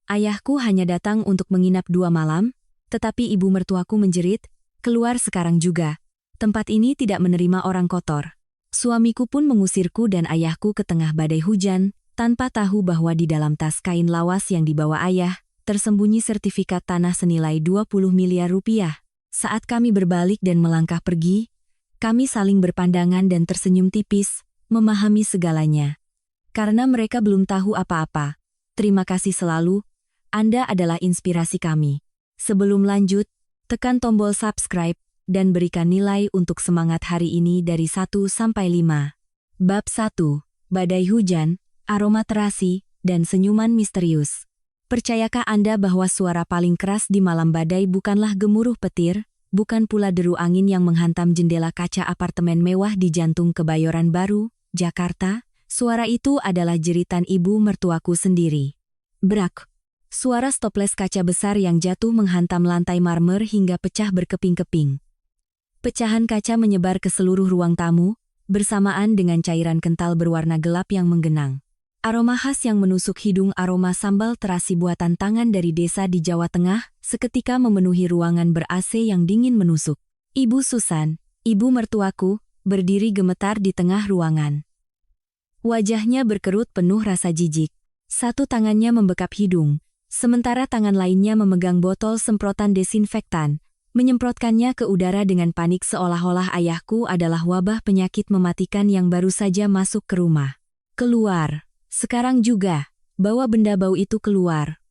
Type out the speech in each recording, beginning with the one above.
Ayahku hanya datang untuk menginap 2 malam, tetapi ibu mertuaku menjerit, keluar sekarang juga. Tempat ini tidak menerima orang kotor. Suamiku pun mengusirku dan ayahku ke tengah badai hujan, tanpa tahu bahwa di dalam tas kain lawas yang dibawa ayah, tersembunyi sertifikat tanah senilai 20 miliar rupiah. Saat kami berbalik dan melangkah pergi, kami saling berpandangan dan tersenyum tipis, memahami segalanya. Karena mereka belum tahu apa-apa. Terima kasih selalu, Anda adalah inspirasi kami. Sebelum lanjut, tekan tombol subscribe dan berikan nilai untuk semangat hari ini dari 1 sampai 5. Bab 1. Badai hujan, aroma terasi, dan senyuman misterius. Percayakah Anda bahwa suara paling keras di malam badai bukanlah gemuruh petir, bukan pula deru angin yang menghantam jendela kaca apartemen mewah di jantung Kebayoran Baru, Jakarta? Suara itu adalah jeritan ibu mertuaku sendiri. Brak! Suara stoples kaca besar yang jatuh menghantam lantai marmer hingga pecah berkeping-keping. Pecahan kaca menyebar ke seluruh ruang tamu, bersamaan dengan cairan kental berwarna gelap yang menggenang. Aroma khas yang menusuk hidung, aroma sambal terasi buatan tangan dari desa di Jawa Tengah, seketika memenuhi ruangan ber-AC yang dingin menusuk. Ibu Susan, ibu mertuaku, berdiri gemetar di tengah ruangan. Wajahnya berkerut penuh rasa jijik. Satu tangannya membekap hidung, sementara tangan lainnya memegang botol semprotan desinfektan, menyemprotkannya ke udara dengan panik seolah-olah ayahku adalah wabah penyakit mematikan yang baru saja masuk ke rumah. Keluar! Sekarang juga! Bawa benda bau itu keluar!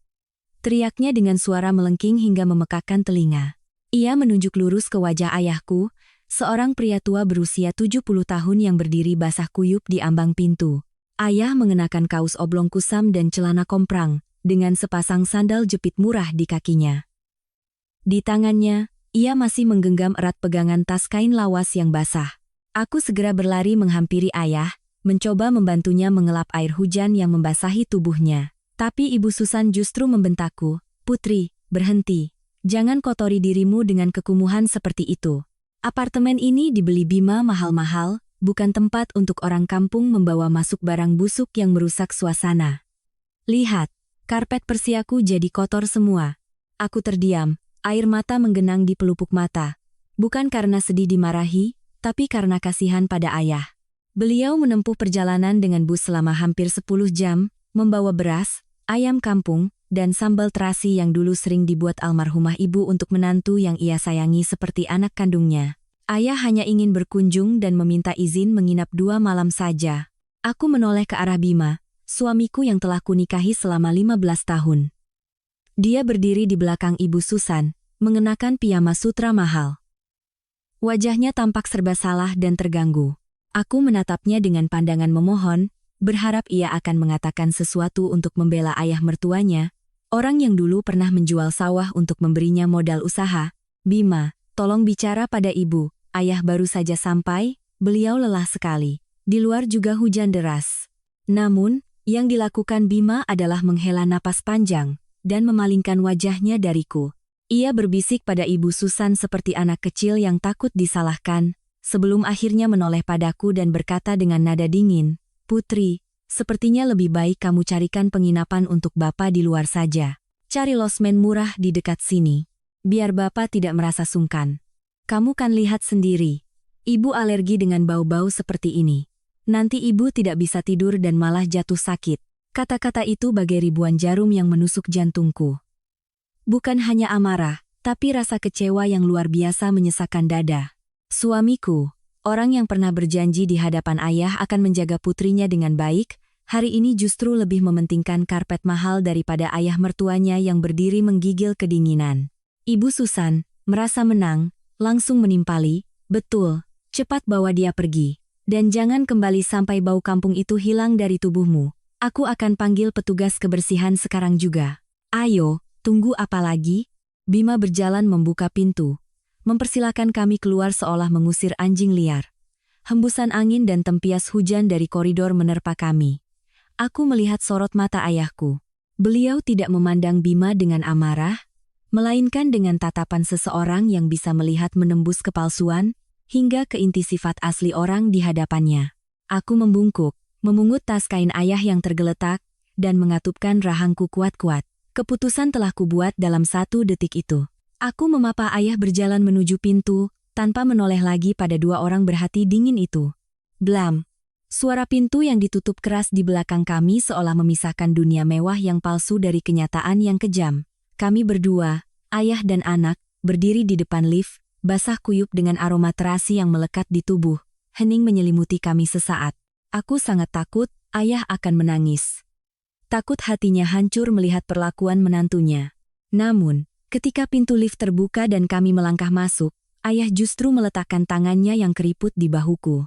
Teriaknya dengan suara melengking hingga memekakkan telinga. Ia menunjuk lurus ke wajah ayahku, seorang pria tua berusia 70 tahun yang berdiri basah kuyup di ambang pintu. Ayah mengenakan kaos oblong kusam dan celana komprang, dengan sepasang sandal jepit murah di kakinya. Di tangannya, ia masih menggenggam erat pegangan tas kain lawas yang basah. Aku segera berlari menghampiri ayah, mencoba membantunya mengelap air hujan yang membasahi tubuhnya. Tapi Ibu Susan justru membentakku, "Putri, berhenti. Jangan kotori dirimu dengan kekumuhan seperti itu. Apartemen ini dibeli Bima mahal-mahal, bukan tempat untuk orang kampung membawa masuk barang busuk yang merusak suasana. Lihat, karpet persiaku jadi kotor semua." Aku terdiam, air mata menggenang di pelupuk mata. Bukan karena sedih dimarahi, tapi karena kasihan pada ayah. Beliau menempuh perjalanan dengan bus selama hampir 10 jam, membawa beras, ayam kampung, dan sambal terasi yang dulu sering dibuat almarhumah ibu untuk menantu yang ia sayangi seperti anak kandungnya. Ayah hanya ingin berkunjung dan meminta izin menginap 2 malam saja. Aku menoleh ke arah Bima, suamiku yang telah kunikahi selama 15 tahun. Dia berdiri di belakang Ibu Susan, mengenakan piyama sutra mahal. Wajahnya tampak serba salah dan terganggu. Aku menatapnya dengan pandangan memohon, berharap ia akan mengatakan sesuatu untuk membela ayah mertuanya, orang yang dulu pernah menjual sawah untuk memberinya modal usaha. "Bima, tolong bicara pada ibu, ayah baru saja sampai, beliau lelah sekali. Di luar juga hujan deras." Namun, yang dilakukan Bima adalah menghela napas panjang, dan memalingkan wajahnya dariku. Ia berbisik pada Ibu Susan seperti anak kecil yang takut disalahkan, sebelum akhirnya menoleh padaku dan berkata dengan nada dingin, "Putri, sepertinya lebih baik kamu carikan penginapan untuk Bapak di luar saja. Cari losmen murah di dekat sini. Biar Bapak tidak merasa sungkan. Kamu kan lihat sendiri, Ibu alergi dengan bau-bau seperti ini. Nanti Ibu tidak bisa tidur dan malah jatuh sakit." Kata-kata itu bagai ribuan jarum yang menusuk jantungku. Bukan hanya amarah, tapi rasa kecewa yang luar biasa menyesakkan dada. Suamiku, orang yang pernah berjanji di hadapan ayah akan menjaga putrinya dengan baik, hari ini justru lebih mementingkan karpet mahal daripada ayah mertuanya yang berdiri menggigil kedinginan. Ibu Susan, merasa menang, langsung menimpali, "Betul, cepat bawa dia pergi. Dan jangan kembali sampai bau kampung itu hilang dari tubuhmu. Aku akan panggil petugas kebersihan sekarang juga." "Ayo, tunggu apa lagi?" Bima berjalan membuka pintu, mempersilahkan kami keluar seolah mengusir anjing liar. Hembusan angin dan tempias hujan dari koridor menerpa kami. Aku melihat sorot mata ayahku. Beliau tidak memandang Bima dengan amarah, melainkan dengan tatapan seseorang yang bisa melihat menembus kepalsuan, hingga ke inti sifat asli orang di hadapannya. Aku membungkuk, memungut tas kain ayah yang tergeletak, dan mengatupkan rahangku kuat-kuat. Keputusan telah kubuat dalam 1 detik itu. Aku memapa ayah berjalan menuju pintu, tanpa menoleh lagi pada 2 orang berhati dingin itu. Blam! Suara pintu yang ditutup keras di belakang kami seolah memisahkan dunia mewah yang palsu dari kenyataan yang kejam. Kami berdua, ayah dan anak, berdiri di depan lift, basah kuyup dengan aroma terasi yang melekat di tubuh. Hening menyelimuti kami sesaat. Aku sangat takut, ayah akan menangis. Takut hatinya hancur melihat perlakuan menantunya. Namun, ketika pintu lift terbuka dan kami melangkah masuk, ayah justru meletakkan tangannya yang keriput di bahuku.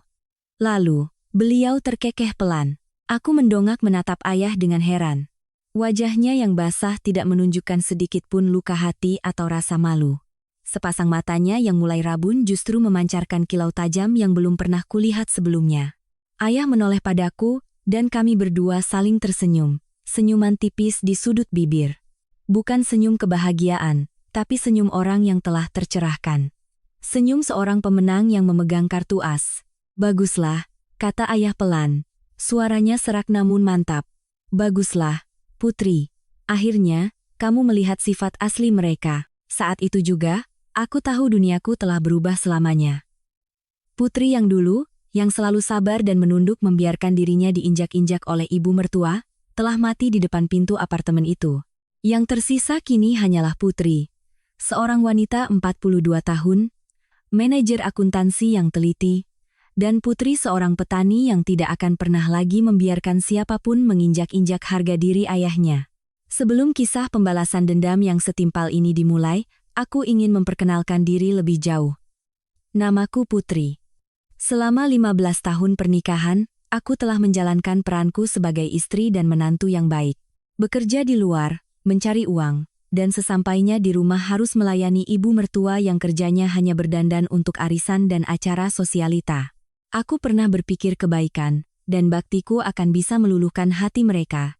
Lalu, beliau terkekeh pelan. Aku mendongak menatap ayah dengan heran. Wajahnya yang basah tidak menunjukkan sedikit pun luka hati atau rasa malu. Sepasang matanya yang mulai rabun justru memancarkan kilau tajam yang belum pernah kulihat sebelumnya. Ayah menoleh padaku, dan kami berdua saling tersenyum. Senyuman tipis di sudut bibir. Bukan senyum kebahagiaan, tapi senyum orang yang telah tercerahkan. Senyum seorang pemenang yang memegang kartu as. Baguslah, kata ayah pelan. Suaranya serak namun mantap. Baguslah, putri. Akhirnya, kamu melihat sifat asli mereka. Saat itu juga, aku tahu duniaku telah berubah selamanya. Putri yang dulu, yang selalu sabar dan menunduk membiarkan dirinya diinjak-injak oleh ibu mertua, telah mati di depan pintu apartemen itu. Yang tersisa kini hanyalah Putri. Seorang wanita 42 tahun, manajer akuntansi yang teliti, dan Putri seorang petani yang tidak akan pernah lagi membiarkan siapapun menginjak-injak harga diri ayahnya. Sebelum kisah pembalasan dendam yang setimpal ini dimulai, aku ingin memperkenalkan diri lebih jauh. Namaku Putri. Selama 15 tahun pernikahan, aku telah menjalankan peranku sebagai istri dan menantu yang baik. Bekerja di luar, mencari uang, dan sesampainya di rumah harus melayani ibu mertua yang kerjanya hanya berdandan untuk arisan dan acara sosialita. Aku pernah berpikir kebaikan, dan baktiku akan bisa meluluhkan hati mereka.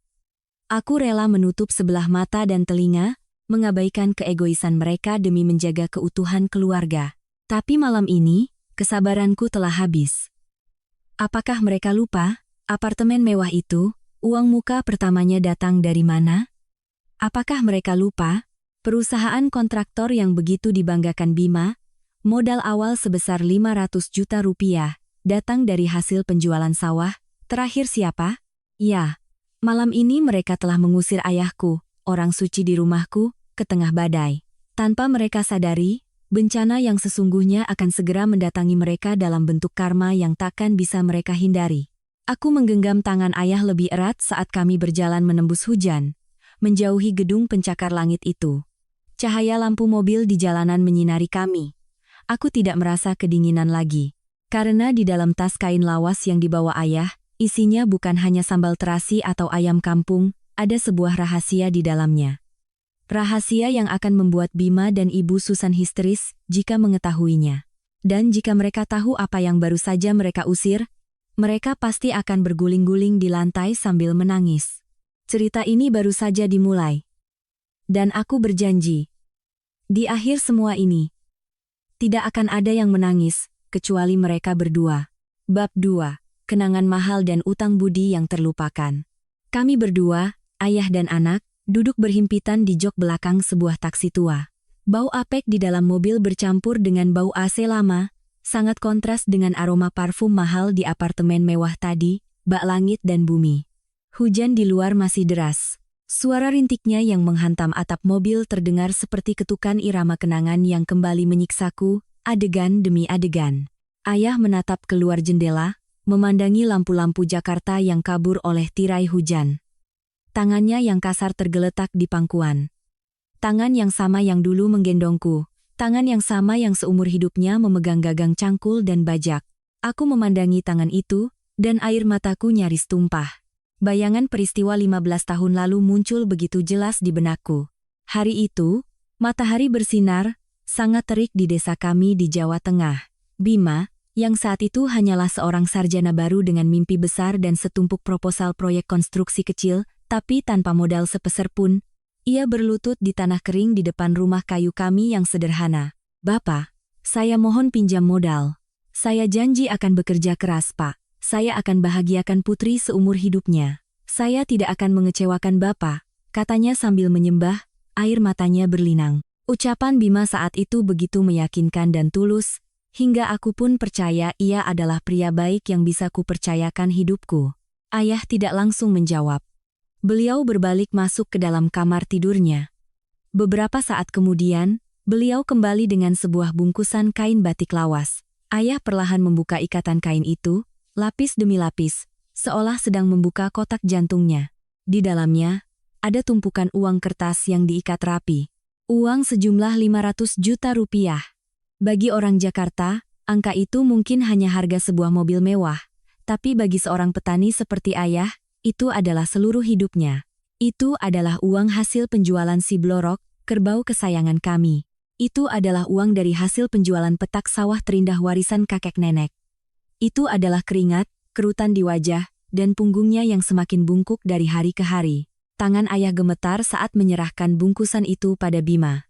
Aku rela menutup sebelah mata dan telinga, mengabaikan keegoisan mereka demi menjaga keutuhan keluarga. Tapi malam ini, kesabaranku telah habis. Apakah mereka lupa, apartemen mewah itu, uang muka pertamanya datang dari mana? Apakah mereka lupa, perusahaan kontraktor yang begitu dibanggakan Bima, modal awal sebesar 500 juta rupiah, datang dari hasil penjualan sawah? Terakhir siapa? Ya, malam ini mereka telah mengusir ayahku, orang suci di rumahku, ke tengah badai. Tanpa mereka sadari, bencana yang sesungguhnya akan segera mendatangi mereka dalam bentuk karma yang takkan bisa mereka hindari. Aku menggenggam tangan ayah lebih erat saat kami berjalan menembus hujan, menjauhi gedung pencakar langit itu. Cahaya lampu mobil di jalanan menyinari kami. Aku tidak merasa kedinginan lagi. Karena di dalam tas kain lawas yang dibawa ayah, isinya bukan hanya sambal terasi atau ayam kampung, ada sebuah rahasia di dalamnya. Rahasia yang akan membuat Bima dan Ibu Susan histeris jika mengetahuinya. Dan jika mereka tahu apa yang baru saja mereka usir, mereka pasti akan berguling-guling di lantai sambil menangis. Cerita ini baru saja dimulai. Dan aku berjanji, di akhir semua ini, tidak akan ada yang menangis, kecuali mereka berdua. Bab 2. Kenangan mahal dan utang budi yang terlupakan. Kami berdua, ayah dan anak, duduk berhimpitan di jok belakang sebuah taksi tua. Bau apek di dalam mobil bercampur dengan bau AC lama, sangat kontras dengan aroma parfum mahal di apartemen mewah tadi, bak langit dan bumi. Hujan di luar masih deras. Suara rintiknya yang menghantam atap mobil terdengar seperti ketukan irama kenangan yang kembali menyiksaku, adegan demi adegan. Ayah menatap keluar jendela, memandangi lampu-lampu Jakarta yang kabur oleh tirai hujan. Tangannya yang kasar tergeletak di pangkuan. Tangan yang sama yang dulu menggendongku. Tangan yang sama yang seumur hidupnya memegang gagang cangkul dan bajak. Aku memandangi tangan itu, dan air mataku nyaris tumpah. Bayangan peristiwa 15 tahun lalu muncul begitu jelas di benakku. Hari itu, matahari bersinar, sangat terik di desa kami di Jawa Tengah. Bima, yang saat itu hanyalah seorang sarjana baru dengan mimpi besar dan setumpuk proposal proyek konstruksi kecil, tapi tanpa modal sepeser pun, ia berlutut di tanah kering di depan rumah kayu kami yang sederhana. "Bapak, saya mohon pinjam modal. Saya janji akan bekerja keras, Pak. Saya akan bahagiakan Putri seumur hidupnya. Saya tidak akan mengecewakan Bapak," katanya sambil menyembah, air matanya berlinang. Ucapan Bima saat itu begitu meyakinkan dan tulus, hingga aku pun percaya ia adalah pria baik yang bisa kupercayakan hidupku. Ayah tidak langsung menjawab. Beliau berbalik masuk ke dalam kamar tidurnya. Beberapa saat kemudian, beliau kembali dengan sebuah bungkusan kain batik lawas. Ayah perlahan membuka ikatan kain itu, lapis demi lapis, seolah sedang membuka kotak jantungnya. Di dalamnya, ada tumpukan uang kertas yang diikat rapi. Uang sejumlah 500 juta rupiah. Bagi orang Jakarta, angka itu mungkin hanya harga sebuah mobil mewah. Tapi bagi seorang petani seperti ayah, itu adalah seluruh hidupnya. Itu adalah uang hasil penjualan si Blorok, kerbau kesayangan kami. Itu adalah uang dari hasil penjualan petak sawah terindah warisan kakek nenek. Itu adalah keringat, kerutan di wajah, dan punggungnya yang semakin bungkuk dari hari ke hari. Tangan ayah gemetar saat menyerahkan bungkusan itu pada Bima.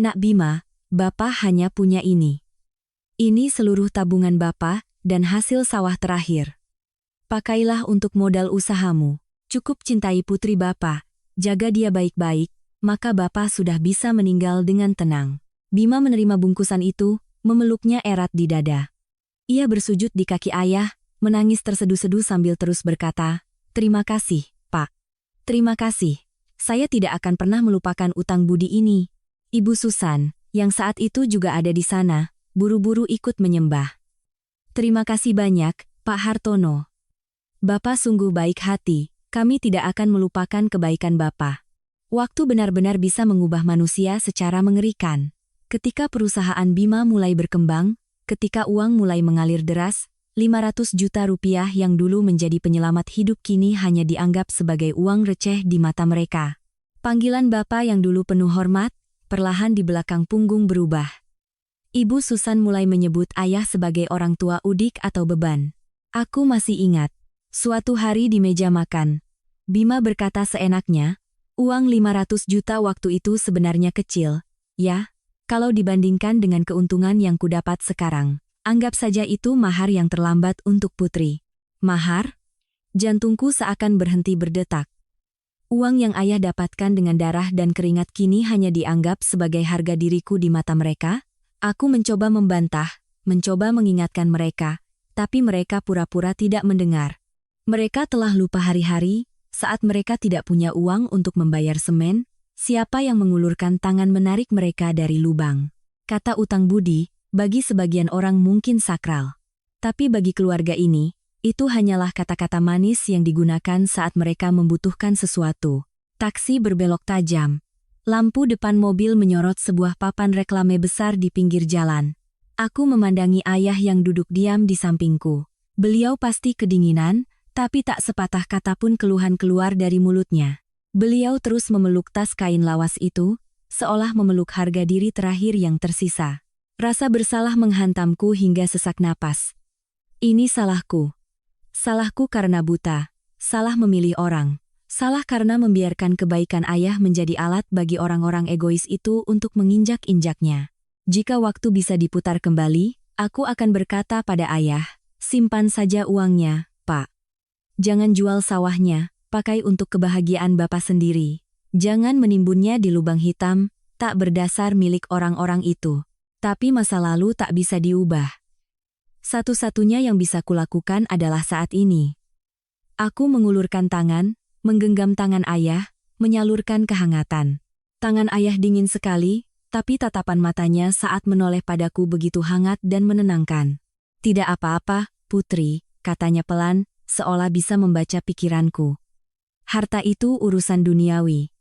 Nak Bima, Bapak hanya punya ini. Ini seluruh tabungan Bapak dan hasil sawah terakhir. Pakailah untuk modal usahamu. Cukup cintai putri Bapak, jaga dia baik-baik, maka Bapak sudah bisa meninggal dengan tenang. Bima menerima bungkusan itu, memeluknya erat di dada. Ia bersujud di kaki ayah, menangis terseduh-seduh sambil terus berkata, "Terima kasih, Pak. Terima kasih. Saya tidak akan pernah melupakan utang budi ini." Ibu Susan, yang saat itu juga ada di sana, buru-buru ikut menyembah. "Terima kasih banyak, Pak Hartono. Bapak sungguh baik hati, kami tidak akan melupakan kebaikan Bapak. Waktu benar-benar bisa mengubah manusia secara mengerikan. Ketika perusahaan Bima mulai berkembang, ketika uang mulai mengalir deras, 500 juta rupiah yang dulu menjadi penyelamat hidup kini hanya dianggap sebagai uang receh di mata mereka. Panggilan Bapak yang dulu penuh hormat, perlahan di belakang punggung berubah. Ibu Susan mulai menyebut ayah sebagai orang tua udik atau beban. Aku masih ingat, suatu hari di meja makan, Bima berkata seenaknya, uang 500 juta waktu itu sebenarnya kecil, ya, kalau dibandingkan dengan keuntungan yang kudapat sekarang. Anggap saja itu mahar yang terlambat untuk putri. Mahar? Jantungku seakan berhenti berdetak. Uang yang ayah dapatkan dengan darah dan keringat kini hanya dianggap sebagai harga diriku di mata mereka. Aku mencoba membantah, mencoba mengingatkan mereka, tapi mereka pura-pura tidak mendengar. Mereka telah lupa hari-hari, saat mereka tidak punya uang untuk membayar semen, siapa yang mengulurkan tangan menarik mereka dari lubang. Kata utang budi, bagi sebagian orang mungkin sakral. Tapi bagi keluarga ini, itu hanyalah kata-kata manis yang digunakan saat mereka membutuhkan sesuatu. Taksi berbelok tajam. Lampu depan mobil menyorot sebuah papan reklame besar di pinggir jalan. Aku memandangi ayah yang duduk diam di sampingku. Beliau pasti kedinginan, tapi tak sepatah kata pun keluhan keluar dari mulutnya. Beliau terus memeluk tas kain lawas itu, seolah memeluk harga diri terakhir yang tersisa. Rasa bersalah menghantamku hingga sesak napas. Ini salahku. Salahku karena buta, salah memilih orang, salah karena membiarkan kebaikan ayah menjadi alat bagi orang-orang egois itu untuk menginjak-injaknya. Jika waktu bisa diputar kembali, aku akan berkata pada ayah, simpan saja uangnya, Pak. Jangan jual sawahnya, pakai untuk kebahagiaan Bapak sendiri. Jangan menimbunnya di lubang hitam, tak berdasar milik orang-orang itu. Tapi masa lalu tak bisa diubah. Satu-satunya yang bisa kulakukan adalah saat ini. Aku mengulurkan tangan, menggenggam tangan ayah, menyalurkan kehangatan. Tangan ayah dingin sekali, tapi tatapan matanya saat menoleh padaku begitu hangat dan menenangkan. Tidak apa-apa, putri, katanya pelan, seolah bisa membaca pikiranku. Harta itu urusan duniawi.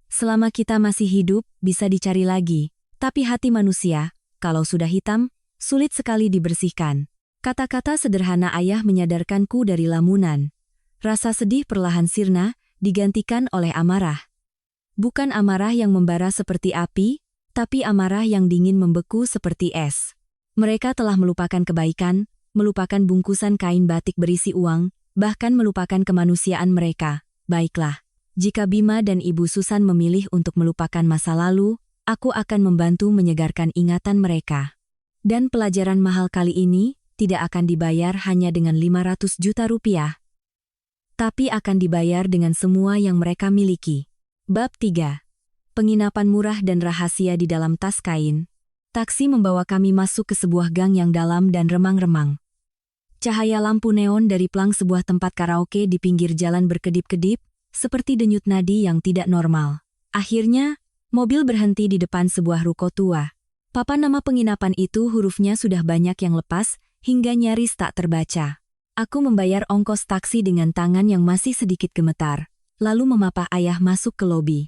Selama kita masih hidup, bisa dicari lagi. Tapi hati manusia, kalau sudah hitam, sulit sekali dibersihkan. Kata-kata sederhana ayah menyadarkanku dari lamunan. Rasa sedih perlahan sirna, digantikan oleh amarah. Bukan amarah yang membara seperti api, tapi amarah yang dingin membeku seperti es. Mereka telah melupakan kebaikan, melupakan bungkusan kain batik berisi uang, bahkan melupakan kemanusiaan mereka. Baiklah, jika Bima dan Ibu Susan memilih untuk melupakan masa lalu, aku akan membantu menyegarkan ingatan mereka. Dan pelajaran mahal kali ini tidak akan dibayar hanya dengan 500 juta rupiah, tapi akan dibayar dengan semua yang mereka miliki. Bab 3. Penginapan murah dan rahasia di dalam tas kain. Taksi membawa kami masuk ke sebuah gang yang dalam dan remang-remang. Cahaya lampu neon dari plang sebuah tempat karaoke di pinggir jalan berkedip-kedip, seperti denyut nadi yang tidak normal. Akhirnya, mobil berhenti di depan sebuah ruko tua. Papan nama penginapan itu hurufnya sudah banyak yang lepas, hingga nyaris tak terbaca. Aku membayar ongkos taksi dengan tangan yang masih sedikit gemetar, lalu memapah ayah masuk ke lobi.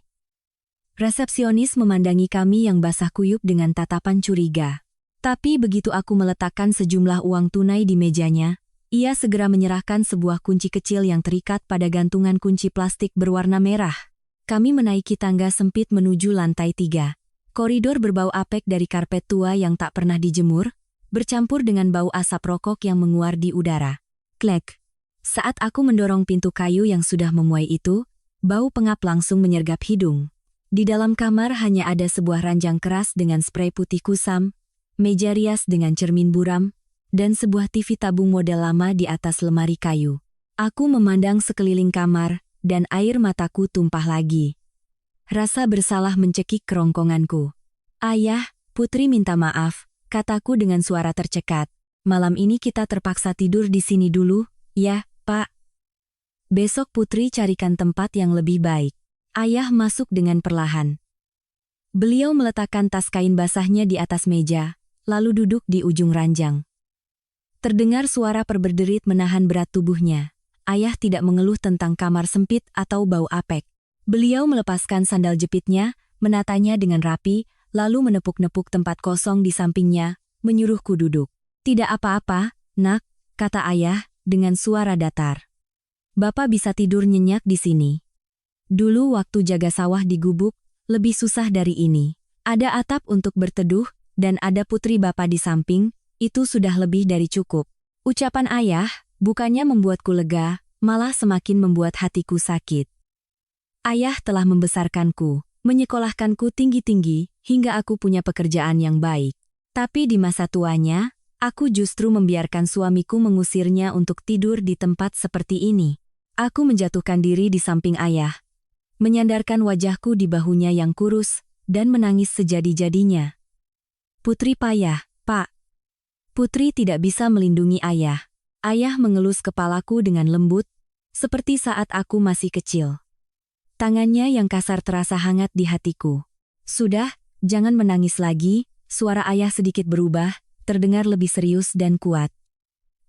Resepsionis memandangi kami yang basah kuyup dengan tatapan curiga. Tapi begitu aku meletakkan sejumlah uang tunai di mejanya, ia segera menyerahkan sebuah kunci kecil yang terikat pada gantungan kunci plastik berwarna merah. Kami menaiki tangga sempit menuju lantai 3. Koridor berbau apek dari karpet tua yang tak pernah dijemur, bercampur dengan bau asap rokok yang menguar di udara. Klek. Saat aku mendorong pintu kayu yang sudah memuai itu, bau pengap langsung menyergap hidung. Di dalam kamar hanya ada sebuah ranjang keras dengan sprei putih kusam, meja rias dengan cermin buram, dan sebuah TV tabung model lama di atas lemari kayu. Aku memandang sekeliling kamar, dan air mataku tumpah lagi. Rasa bersalah mencekik kerongkonganku. Ayah, Putri minta maaf, kataku dengan suara tercekat. Malam ini kita terpaksa tidur di sini dulu, ya, Pak. Besok Putri carikan tempat yang lebih baik. Ayah masuk dengan perlahan. Beliau meletakkan tas kain basahnya di atas meja, lalu duduk di ujung ranjang. Terdengar suara perberderit menahan berat tubuhnya. Ayah tidak mengeluh tentang kamar sempit atau bau apek. Beliau melepaskan sandal jepitnya, menatanya dengan rapi, lalu menepuk-nepuk tempat kosong di sampingnya, menyuruhku duduk. Tidak apa-apa, nak, kata ayah, dengan suara datar. Bapak bisa tidur nyenyak di sini. Dulu waktu jaga sawah di gubuk, lebih susah dari ini. Ada atap untuk berteduh, dan ada putri bapak di samping, itu sudah lebih dari cukup. Ucapan ayah, bukannya membuatku lega, malah semakin membuat hatiku sakit. Ayah telah membesarkanku, menyekolahkanku tinggi-tinggi, hingga aku punya pekerjaan yang baik. Tapi di masa tuanya, aku justru membiarkan suamiku mengusirnya untuk tidur di tempat seperti ini. Aku menjatuhkan diri di samping ayah, menyandarkan wajahku di bahunya yang kurus, dan menangis sejadi-jadinya. Putri payah, Pak. Putri tidak bisa melindungi ayah. Ayah mengelus kepalaku dengan lembut, seperti saat aku masih kecil. Tangannya yang kasar terasa hangat di hatiku. Sudah, jangan menangis lagi, suara ayah sedikit berubah, terdengar lebih serius dan kuat.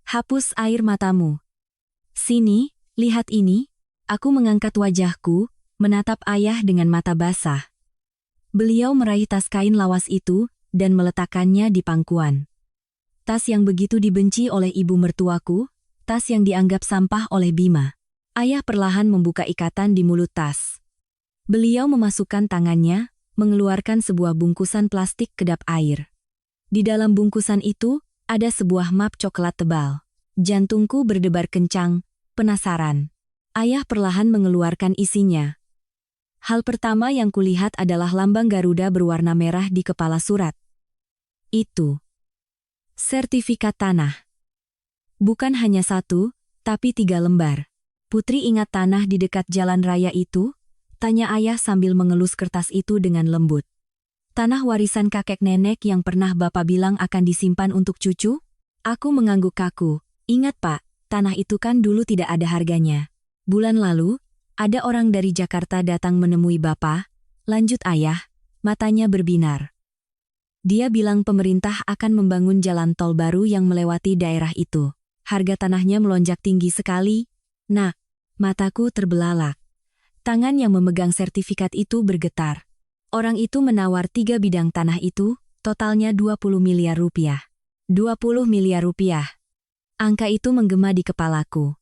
Hapus air matamu. Sini, lihat ini. Aku mengangkat wajahku, menatap ayah dengan mata basah. Beliau meraih tas kain lawas itu, dan meletakkannya di pangkuan. Tas yang begitu dibenci oleh ibu mertuaku, tas yang dianggap sampah oleh Bima. Ayah perlahan membuka ikatan di mulut tas. Beliau memasukkan tangannya, mengeluarkan sebuah bungkusan plastik kedap air. Di dalam bungkusan itu, ada sebuah map coklat tebal. Jantungku berdebar kencang, penasaran. Ayah perlahan mengeluarkan isinya. Hal pertama yang kulihat adalah lambang Garuda berwarna merah di kepala surat. Itu sertifikat tanah. Bukan hanya 1, tapi 3 lembar. Putri ingat tanah di dekat jalan raya itu? Tanya ayah sambil mengelus kertas itu dengan lembut. Tanah warisan kakek nenek yang pernah bapak bilang akan disimpan untuk cucu? Aku mengangguk kaku. Ingat Pak, tanah itu kan dulu tidak ada harganya. Bulan lalu, ada orang dari Jakarta datang menemui bapak, lanjut ayah, matanya berbinar. Dia bilang pemerintah akan membangun jalan tol baru yang melewati daerah itu. Harga tanahnya melonjak tinggi sekali. Nah, mataku terbelalak. Tangan yang memegang sertifikat itu bergetar. Orang itu menawar 3 bidang tanah itu, totalnya 20 miliar rupiah. 20 miliar rupiah. Angka itu menggema di kepalaku.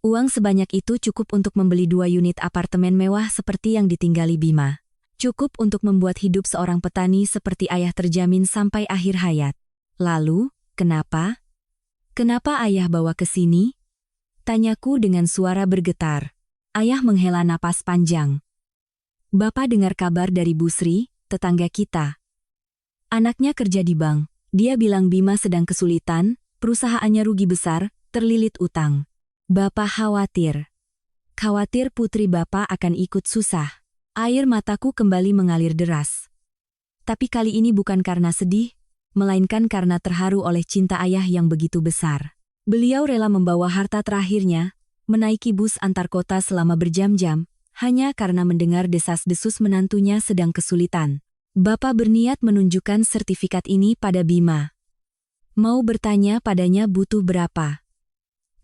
Uang sebanyak itu cukup untuk membeli 2 unit apartemen mewah seperti yang ditinggali Bima. Cukup untuk membuat hidup seorang petani seperti ayah terjamin sampai akhir hayat. Lalu, kenapa? Kenapa ayah bawa ke sini? Tanyaku dengan suara bergetar. Ayah menghela napas panjang. Bapak dengar kabar dari Bu Sri, tetangga kita. Anaknya kerja di bank. Dia bilang Bima sedang kesulitan, perusahaannya rugi besar, terlilit utang. Bapak khawatir. Khawatir putri bapak akan ikut susah. Air mataku kembali mengalir deras. Tapi kali ini bukan karena sedih, melainkan karena terharu oleh cinta ayah yang begitu besar. Beliau rela membawa harta terakhirnya, menaiki bus antar kota selama berjam-jam, hanya karena mendengar desas-desus menantunya sedang kesulitan. Bapak berniat menunjukkan sertifikat ini pada Bima. Mau bertanya padanya butuh berapa.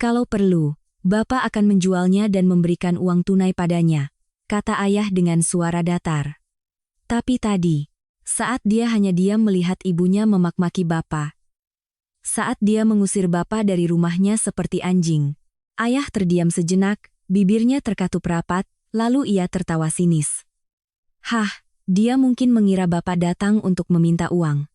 Kalau perlu, Bapak akan menjualnya dan memberikan uang tunai padanya, kata ayah dengan suara datar. Tapi tadi, saat dia hanya diam melihat ibunya memak-maki Bapak. Saat dia mengusir Bapak dari rumahnya seperti anjing. Ayah terdiam sejenak, bibirnya terkatup rapat, lalu ia tertawa sinis. Hah, dia mungkin mengira Bapak datang untuk meminta uang.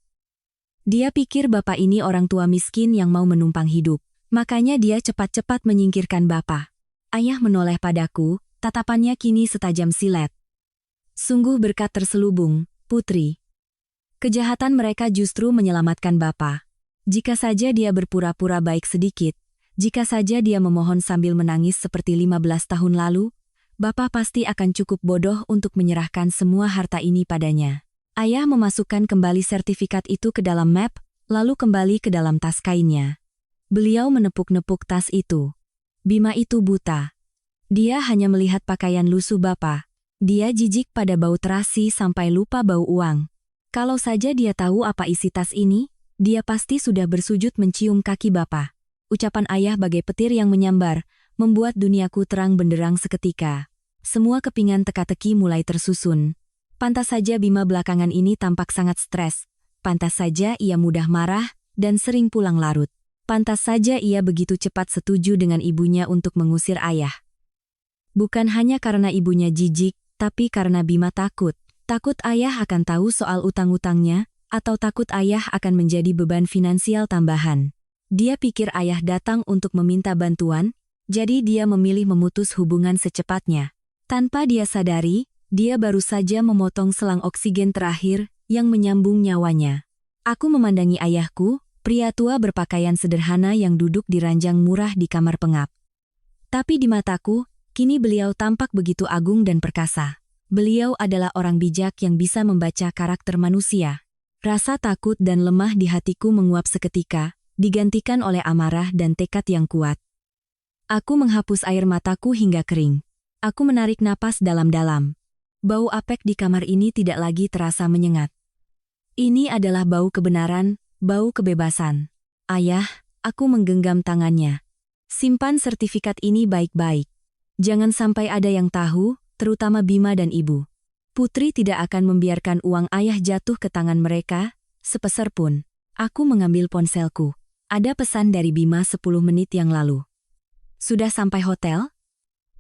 Dia pikir Bapak ini orang tua miskin yang mau menumpang hidup, makanya dia cepat-cepat menyingkirkan Bapak. Ayah menoleh padaku, tatapannya kini setajam silet. Sungguh berkat terselubung, Putri. Kejahatan mereka justru menyelamatkan Bapak. Jika saja dia berpura-pura baik sedikit, jika saja dia memohon sambil menangis seperti 15 tahun lalu, Bapak pasti akan cukup bodoh untuk menyerahkan semua harta ini padanya. Ayah memasukkan kembali sertifikat itu ke dalam map, lalu kembali ke dalam tas kainnya. Beliau menepuk-nepuk tas itu. Bima itu buta. Dia hanya melihat pakaian lusuh Bapak. Dia jijik pada bau terasi sampai lupa bau uang. Kalau saja dia tahu apa isi tas ini, dia pasti sudah bersujud mencium kaki Bapak. Ucapan ayah bagai petir yang menyambar, membuat duniaku terang benderang seketika. Semua kepingan teka-teki mulai tersusun. Pantas saja Bima belakangan ini tampak sangat stres. Pantas saja ia mudah marah dan sering pulang larut. Pantas saja ia begitu cepat setuju dengan ibunya untuk mengusir ayah. Bukan hanya karena ibunya jijik, tapi karena Bima takut. Takut ayah akan tahu soal utang-utangnya, atau takut ayah akan menjadi beban finansial tambahan. Dia pikir ayah datang untuk meminta bantuan, jadi dia memilih memutus hubungan secepatnya. Tanpa dia sadari, dia baru saja memotong selang oksigen terakhir yang menyambung nyawanya. Aku memandangi ayahku, pria tua berpakaian sederhana yang duduk di ranjang murah di kamar pengap. Tapi di mataku, kini beliau tampak begitu agung dan perkasa. Beliau adalah orang bijak yang bisa membaca karakter manusia. Rasa takut dan lemah di hatiku menguap seketika, digantikan oleh amarah dan tekad yang kuat. Aku menghapus air mataku hingga kering. Aku menarik napas dalam-dalam. Bau apek di kamar ini tidak lagi terasa menyengat. Ini adalah bau kebenaran, bau kebebasan. Ayah, aku menggenggam tangannya. Simpan sertifikat ini baik-baik. Jangan sampai ada yang tahu, terutama Bima dan ibu. Putri tidak akan membiarkan uang ayah jatuh ke tangan mereka, sepeser pun. Aku mengambil ponselku. Ada pesan dari Bima 10 menit yang lalu. Sudah sampai hotel?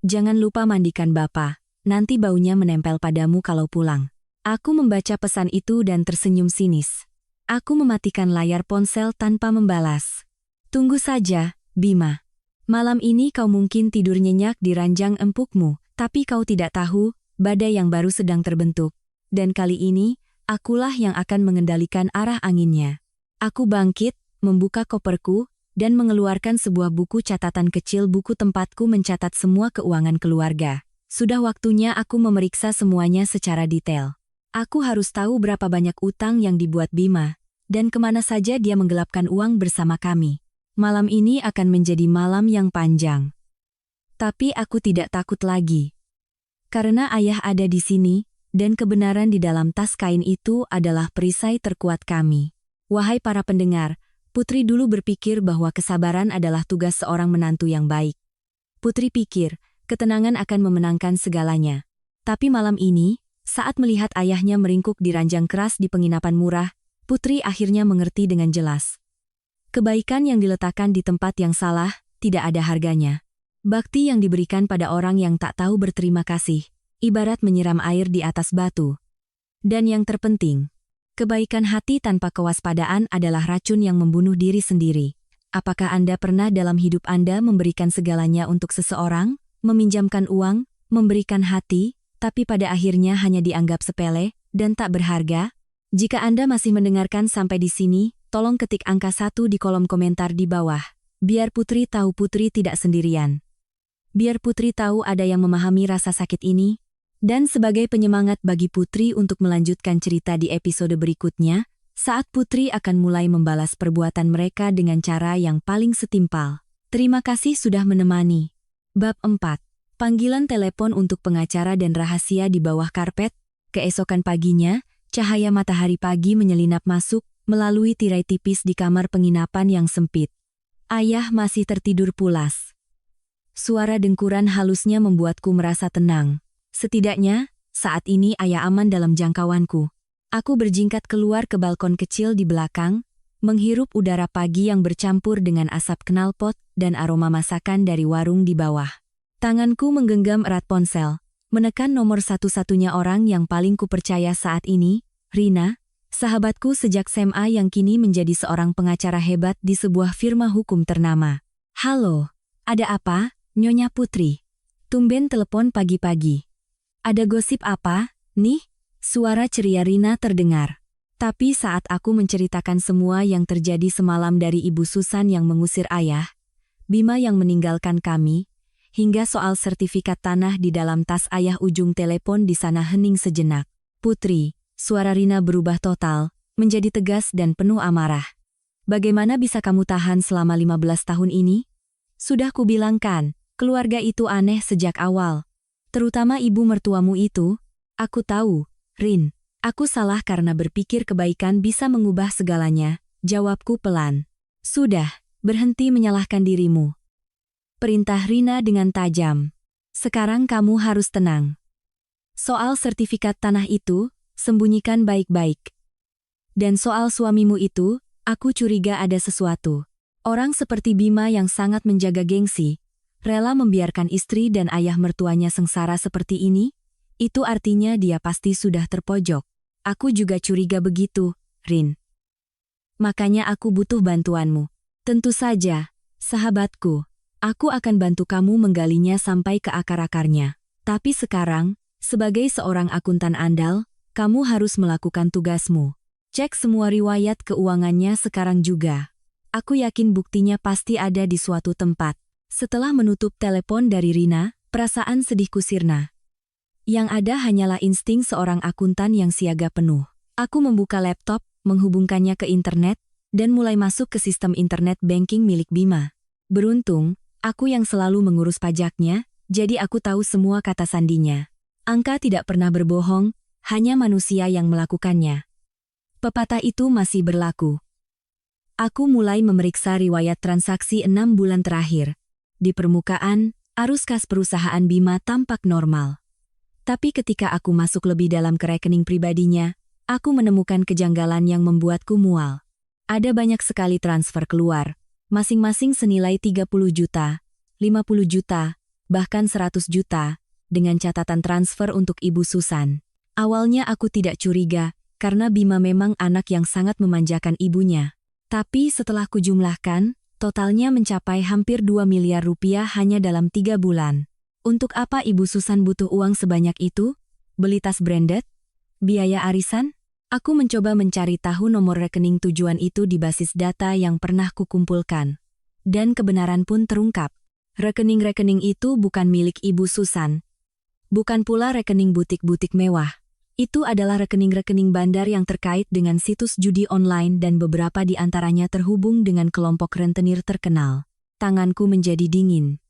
Jangan lupa mandikan Bapak, nanti baunya menempel padamu kalau pulang. Aku membaca pesan itu dan tersenyum sinis. Aku mematikan layar ponsel tanpa membalas. Tunggu saja, Bima. Malam ini kau mungkin tidur nyenyak di ranjang empukmu, tapi kau tidak tahu, badai yang baru sedang terbentuk. Dan kali ini, akulah yang akan mengendalikan arah anginnya. Aku bangkit, membuka koperku, dan mengeluarkan sebuah buku catatan kecil buku tempatku mencatat semua keuangan keluarga. Sudah waktunya aku memeriksa semuanya secara detail. Aku harus tahu berapa banyak utang yang dibuat Bima, dan kemana saja dia menggelapkan uang bersama kami. Malam ini akan menjadi malam yang panjang. Tapi aku tidak takut lagi. Karena ayah ada di sini, dan kebenaran di dalam tas kain itu adalah perisai terkuat kami. Wahai para pendengar, Putri dulu berpikir bahwa kesabaran adalah tugas seorang menantu yang baik. Putri pikir, ketenangan akan memenangkan segalanya. Tapi malam ini, saat melihat ayahnya meringkuk di ranjang keras di penginapan murah, Putri akhirnya mengerti dengan jelas. Kebaikan yang diletakkan di tempat yang salah, tidak ada harganya. Bakti yang diberikan pada orang yang tak tahu berterima kasih, ibarat menyiram air di atas batu. Dan yang terpenting, kebaikan hati tanpa kewaspadaan adalah racun yang membunuh diri sendiri. Apakah Anda pernah dalam hidup Anda memberikan segalanya untuk seseorang, meminjamkan uang, memberikan hati, tapi pada akhirnya hanya dianggap sepele dan tak berharga? Jika Anda masih mendengarkan sampai di sini, tolong ketik angka 1 di kolom komentar di bawah. Biar Putri tahu Putri tidak sendirian. Biar Putri tahu ada yang memahami rasa sakit ini, Dan sebagai penyemangat bagi Putri untuk melanjutkan cerita di episode berikutnya, saat Putri akan mulai membalas perbuatan mereka dengan cara yang paling setimpal. Terima kasih sudah menemani. Bab 4. Panggilan telepon untuk pengacara dan rahasia di bawah karpet. Keesokan paginya, cahaya matahari pagi menyelinap masuk melalui tirai tipis di kamar penginapan yang sempit. Ayah masih tertidur pulas. Suara dengkuran halusnya membuatku merasa tenang. Setidaknya, saat ini ayah aman dalam jangkauanku. Aku berjingkat keluar ke balkon kecil di belakang, menghirup udara pagi yang bercampur dengan asap knalpot dan aroma masakan dari warung di bawah. Tanganku menggenggam erat ponsel, menekan nomor satu-satunya orang yang paling kupercaya saat ini, Rina, sahabatku sejak SMA yang kini menjadi seorang pengacara hebat di sebuah firma hukum ternama. Halo, ada apa, Nyonya Putri? Tumben telepon pagi-pagi. Ada gosip apa, nih? Suara ceria Rina terdengar. Tapi saat aku menceritakan semua yang terjadi semalam dari Ibu Susan yang mengusir ayah, Bima yang meninggalkan kami, hingga soal sertifikat tanah di dalam tas ayah, ujung telepon di sana hening sejenak. Putri, suara Rina berubah total, menjadi tegas dan penuh amarah. Bagaimana bisa kamu tahan selama 15 tahun ini? Sudah kubilangkan, keluarga itu aneh sejak awal. Terutama ibu mertuamu itu. Aku tahu, Rin. Aku salah karena berpikir kebaikan bisa mengubah segalanya, jawabku pelan. Sudah, berhenti menyalahkan dirimu. Perintah Rina dengan tajam. Sekarang kamu harus tenang. Soal sertifikat tanah itu, sembunyikan baik-baik. Dan soal suamimu itu, aku curiga ada sesuatu. Orang seperti Bima yang sangat menjaga gengsi, rela membiarkan istri dan ayah mertuanya sengsara seperti ini, itu artinya dia pasti sudah terpojok. Aku juga curiga begitu, Rin. Makanya aku butuh bantuanmu. Tentu saja, sahabatku. Aku akan bantu kamu menggalinya sampai ke akar-akarnya. Tapi sekarang, sebagai seorang akuntan andal, kamu harus melakukan tugasmu. Cek semua riwayat keuangannya sekarang juga. Aku yakin buktinya pasti ada di suatu tempat. Setelah menutup telepon dari Rina, perasaan sedihku sirna. Yang ada hanyalah insting seorang akuntan yang siaga penuh. Aku membuka laptop, menghubungkannya ke internet, dan mulai masuk ke sistem internet banking milik Bima. Beruntung, aku yang selalu mengurus pajaknya, jadi aku tahu semua kata sandinya. Angka tidak pernah berbohong, hanya manusia yang melakukannya. Pepatah itu masih berlaku. Aku mulai memeriksa riwayat transaksi 6 bulan terakhir. Di permukaan, arus kas perusahaan Bima tampak normal. Tapi ketika aku masuk lebih dalam ke rekening pribadinya, aku menemukan kejanggalan yang membuatku mual. Ada banyak sekali transfer keluar, masing-masing senilai 30 juta, 50 juta, bahkan 100 juta, dengan catatan transfer untuk Ibu Susan. Awalnya aku tidak curiga, karena Bima memang anak yang sangat memanjakan ibunya. Tapi setelah kujumlahkan, totalnya mencapai hampir 2 miliar rupiah hanya dalam 3 bulan. Untuk apa Ibu Susan butuh uang sebanyak itu? Beli tas branded? Biaya arisan? Aku mencoba mencari tahu nomor rekening tujuan itu di basis data yang pernah kukumpulkan. Dan kebenaran pun terungkap. Rekening-rekening itu bukan milik Ibu Susan. Bukan pula rekening butik-butik mewah. Itu adalah rekening-rekening bandar yang terkait dengan situs judi online dan beberapa di antaranya terhubung dengan kelompok rentenir terkenal. Tanganku menjadi dingin.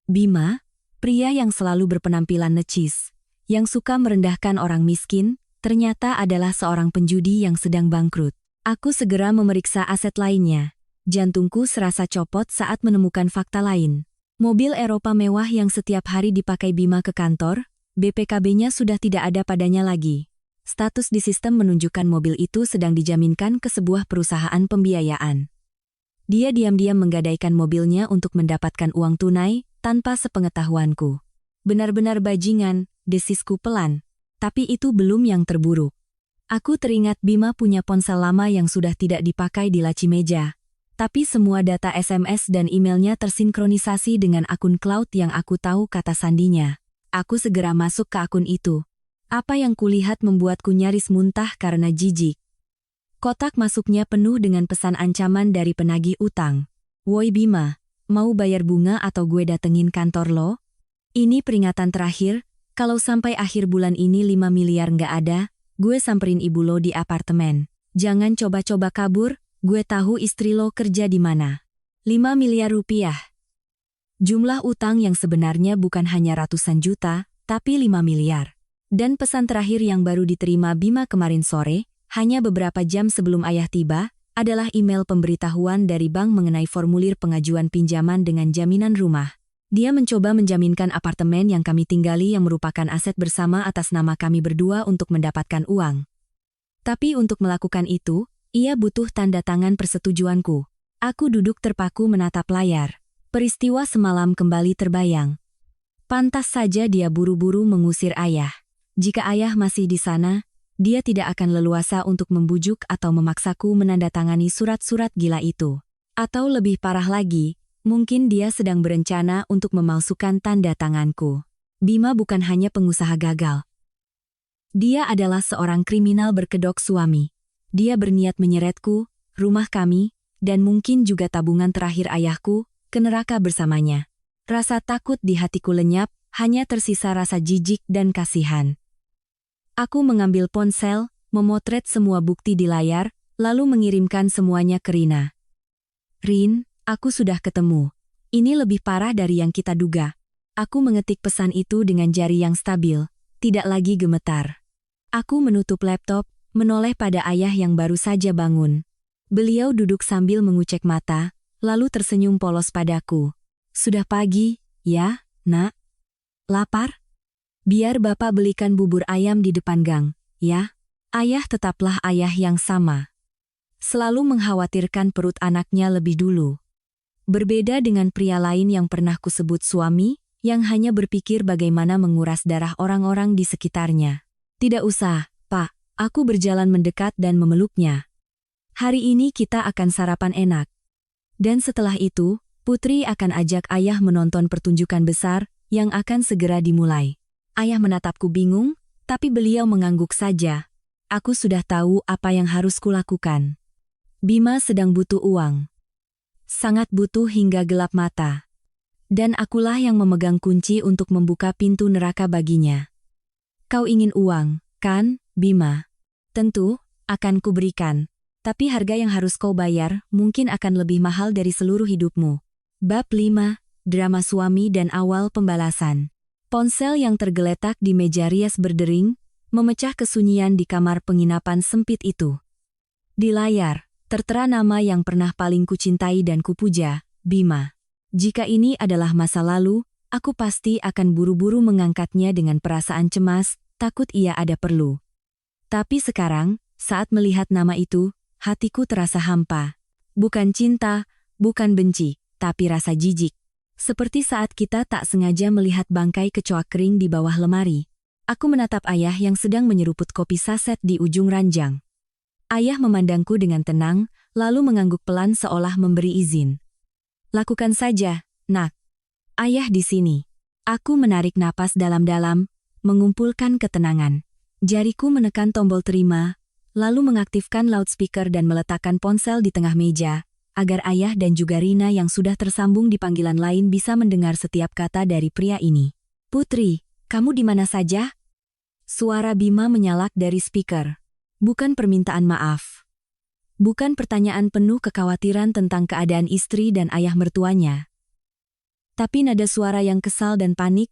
Bima, pria yang selalu berpenampilan necis, yang suka merendahkan orang miskin, ternyata adalah seorang penjudi yang sedang bangkrut. Aku segera memeriksa aset lainnya. Jantungku serasa copot saat menemukan fakta lain. Mobil Eropa mewah yang setiap hari dipakai Bima ke kantor, BPKB-nya sudah tidak ada padanya lagi. Status di sistem menunjukkan mobil itu sedang dijaminkan ke sebuah perusahaan pembiayaan. Dia diam-diam menggadaikan mobilnya untuk mendapatkan uang tunai, tanpa sepengetahuanku. Benar-benar bajingan, desisku pelan. Tapi itu belum yang terburuk. Aku teringat Bima punya ponsel lama yang sudah tidak dipakai di laci meja. Tapi semua data SMS dan emailnya tersinkronisasi dengan akun cloud yang aku tahu kata sandinya. Aku segera masuk ke akun itu. Apa yang kulihat membuatku nyaris muntah karena jijik. Kotak masuknya penuh dengan pesan ancaman dari penagih utang. Woi Bima, mau bayar bunga atau gue datengin kantor lo? Ini peringatan terakhir, Kalau sampai akhir bulan ini 5 miliar nggak ada, gue samperin ibu lo di apartemen. Jangan coba-coba kabur, gue tahu istri lo kerja di mana. 5 miliar rupiah. Jumlah utang yang sebenarnya bukan hanya ratusan juta, tapi 5 miliar. Dan pesan terakhir yang baru diterima Bima kemarin sore, hanya beberapa jam sebelum ayah tiba, adalah email pemberitahuan dari bank mengenai formulir pengajuan pinjaman dengan jaminan rumah. Dia mencoba menjaminkan apartemen yang kami tinggali yang merupakan aset bersama atas nama kami berdua untuk mendapatkan uang. Tapi untuk melakukan itu, ia butuh tanda tangan persetujuanku. Aku duduk terpaku menatap layar. Peristiwa semalam kembali terbayang. Pantas saja dia buru-buru mengusir ayah. Jika ayah masih di sana, dia tidak akan leluasa untuk membujuk atau memaksaku menandatangani surat-surat gila itu. Atau lebih parah lagi, mungkin dia sedang berencana untuk memalsukan tanda tanganku. Bima bukan hanya pengusaha gagal. Dia adalah seorang kriminal berkedok suami. Dia berniat menyeretku, rumah kami, dan mungkin juga tabungan terakhir ayahku, ke neraka bersamanya. Rasa takut di hatiku lenyap, hanya tersisa rasa jijik dan kasihan. Aku mengambil ponsel, memotret semua bukti di layar, lalu mengirimkan semuanya ke Rina. Rin, aku sudah ketemu. Ini lebih parah dari yang kita duga. Aku mengetik pesan itu dengan jari yang stabil, tidak lagi gemetar. Aku menutup laptop, menoleh pada ayah yang baru saja bangun. Beliau duduk sambil mengucek mata, lalu tersenyum polos padaku. Sudah pagi, ya, nak? Lapar? Biar bapak belikan bubur ayam di depan gang, ya? Ayah tetaplah ayah yang sama. Selalu mengkhawatirkan perut anaknya lebih dulu. Berbeda dengan pria lain yang pernah kusebut suami, yang hanya berpikir bagaimana menguras darah orang-orang di sekitarnya. Tidak usah, Pak, aku berjalan mendekat dan memeluknya. Hari ini kita akan sarapan enak. Dan setelah itu, Putri akan ajak ayah menonton pertunjukan besar yang akan segera dimulai. Ayah menatapku bingung, tapi beliau mengangguk saja. Aku sudah tahu apa yang harus kulakukan. Bima sedang butuh uang. Sangat butuh hingga gelap mata. Dan akulah yang memegang kunci untuk membuka pintu neraka baginya. Kau ingin uang, kan, Bima? Tentu, akan kuberikan. Tapi harga yang harus kau bayar mungkin akan lebih mahal dari seluruh hidupmu. Bab 5, Drama Suami dan Awal Pembalasan. Ponsel yang tergeletak di meja rias berdering, memecah kesunyian di kamar penginapan sempit itu. Di layar, tertera nama yang pernah paling kucintai dan kupuja, Bima. Jika ini adalah masa lalu, aku pasti akan buru-buru mengangkatnya dengan perasaan cemas, takut ia ada perlu. Tapi sekarang, saat melihat nama itu, hatiku terasa hampa. Bukan cinta, bukan benci, tapi rasa jijik. Seperti saat kita tak sengaja melihat bangkai kecoa kering di bawah lemari. Aku menatap ayah yang sedang menyeruput kopi saset di ujung ranjang. Ayah memandangku dengan tenang, lalu mengangguk pelan seolah memberi izin. Lakukan saja, nak. Ayah di sini. Aku menarik napas dalam-dalam, mengumpulkan ketenangan. Jariku menekan tombol terima, lalu mengaktifkan loudspeaker dan meletakkan ponsel di tengah meja, agar ayah dan juga Rina yang sudah tersambung di panggilan lain bisa mendengar setiap kata dari pria ini. Putri, kamu di mana saja? Suara Bima menyalak dari speaker. Bukan permintaan maaf. Bukan pertanyaan penuh kekhawatiran tentang keadaan istri dan ayah mertuanya. Tapi nada suara yang kesal dan panik.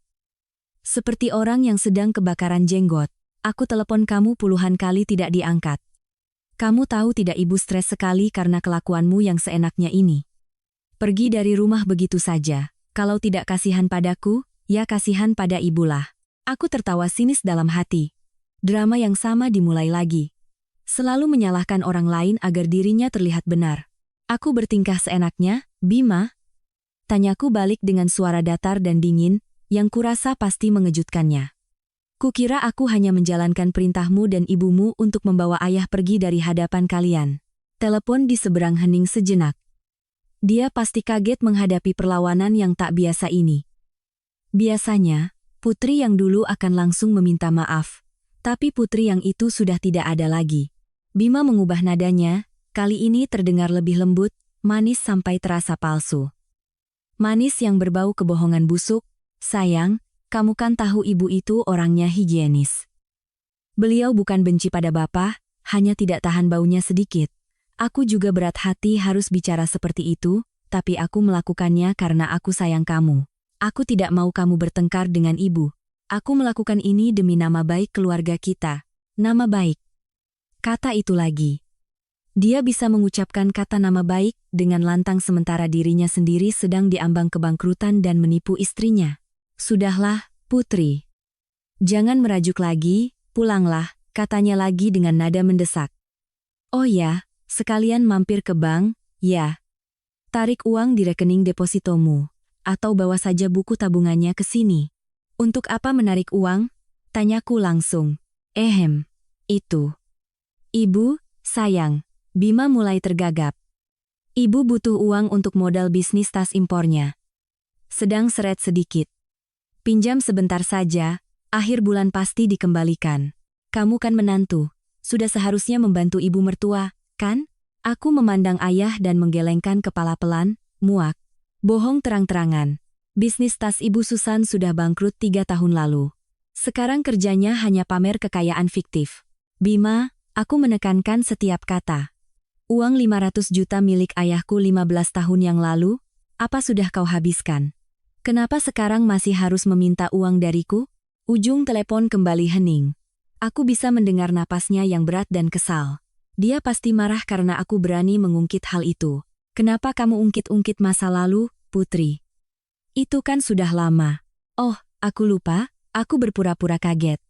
Seperti orang yang sedang kebakaran jenggot. Aku telepon kamu puluhan kali tidak diangkat. Kamu tahu tidak ibu stres sekali karena kelakuanmu yang seenaknya ini. Pergi dari rumah begitu saja. Kalau tidak kasihan padaku, ya kasihan pada ibulah. Aku tertawa sinis dalam hati. Drama yang sama dimulai lagi. Selalu menyalahkan orang lain agar dirinya terlihat benar. Aku bertingkah seenaknya, Bima? Tanyaku balik dengan suara datar dan dingin, yang kurasa pasti mengejutkannya. Kukira aku hanya menjalankan perintahmu dan ibumu untuk membawa ayah pergi dari hadapan kalian. Telepon di seberang hening sejenak. Dia pasti kaget menghadapi perlawanan yang tak biasa ini. Biasanya, putri yang dulu akan langsung meminta maaf. Tapi putri yang itu sudah tidak ada lagi. Bima mengubah nadanya, kali ini terdengar lebih lembut, manis sampai terasa palsu. Manis yang berbau kebohongan busuk. Sayang, Kamu kan tahu ibu itu orangnya higienis. Beliau bukan benci pada Bapak, hanya tidak tahan baunya sedikit. Aku juga berat hati harus bicara seperti itu, tapi aku melakukannya karena aku sayang kamu. Aku tidak mau kamu bertengkar dengan ibu. Aku melakukan ini demi nama baik keluarga kita. Nama baik. Kata itu lagi. Dia bisa mengucapkan kata nama baik dengan lantang sementara dirinya sendiri sedang diambang kebangkrutan dan menipu istrinya. Sudahlah, Putri. Jangan merajuk lagi, pulanglah, katanya lagi dengan nada mendesak. Oh ya, sekalian mampir ke bank, ya. Tarik uang di rekening depositomu, atau bawa saja buku tabungannya ke sini. Untuk apa menarik uang? Tanyaku langsung. Itu. Ibu, sayang. Bima mulai tergagap. Ibu butuh uang untuk modal bisnis tas impornya. Sedang seret sedikit. Pinjam sebentar saja, akhir bulan pasti dikembalikan. Kamu kan menantu, sudah seharusnya membantu ibu mertua, kan? Aku memandang ayah dan menggelengkan kepala pelan, muak. Bohong terang-terangan. Bisnis tas ibu Susan sudah bangkrut 3 tahun lalu. Sekarang kerjanya hanya pamer kekayaan fiktif. Bima, aku menekankan setiap kata. Uang 500 juta milik ayahku 15 tahun yang lalu, apa sudah kau habiskan? Kenapa sekarang masih harus meminta uang dariku? Ujung telepon kembali hening. Aku bisa mendengar napasnya yang berat dan kesal. Dia pasti marah karena aku berani mengungkit hal itu. Kenapa kamu ungkit-ungkit masa lalu, Putri? Itu kan sudah lama. Oh, aku lupa, aku berpura-pura kaget.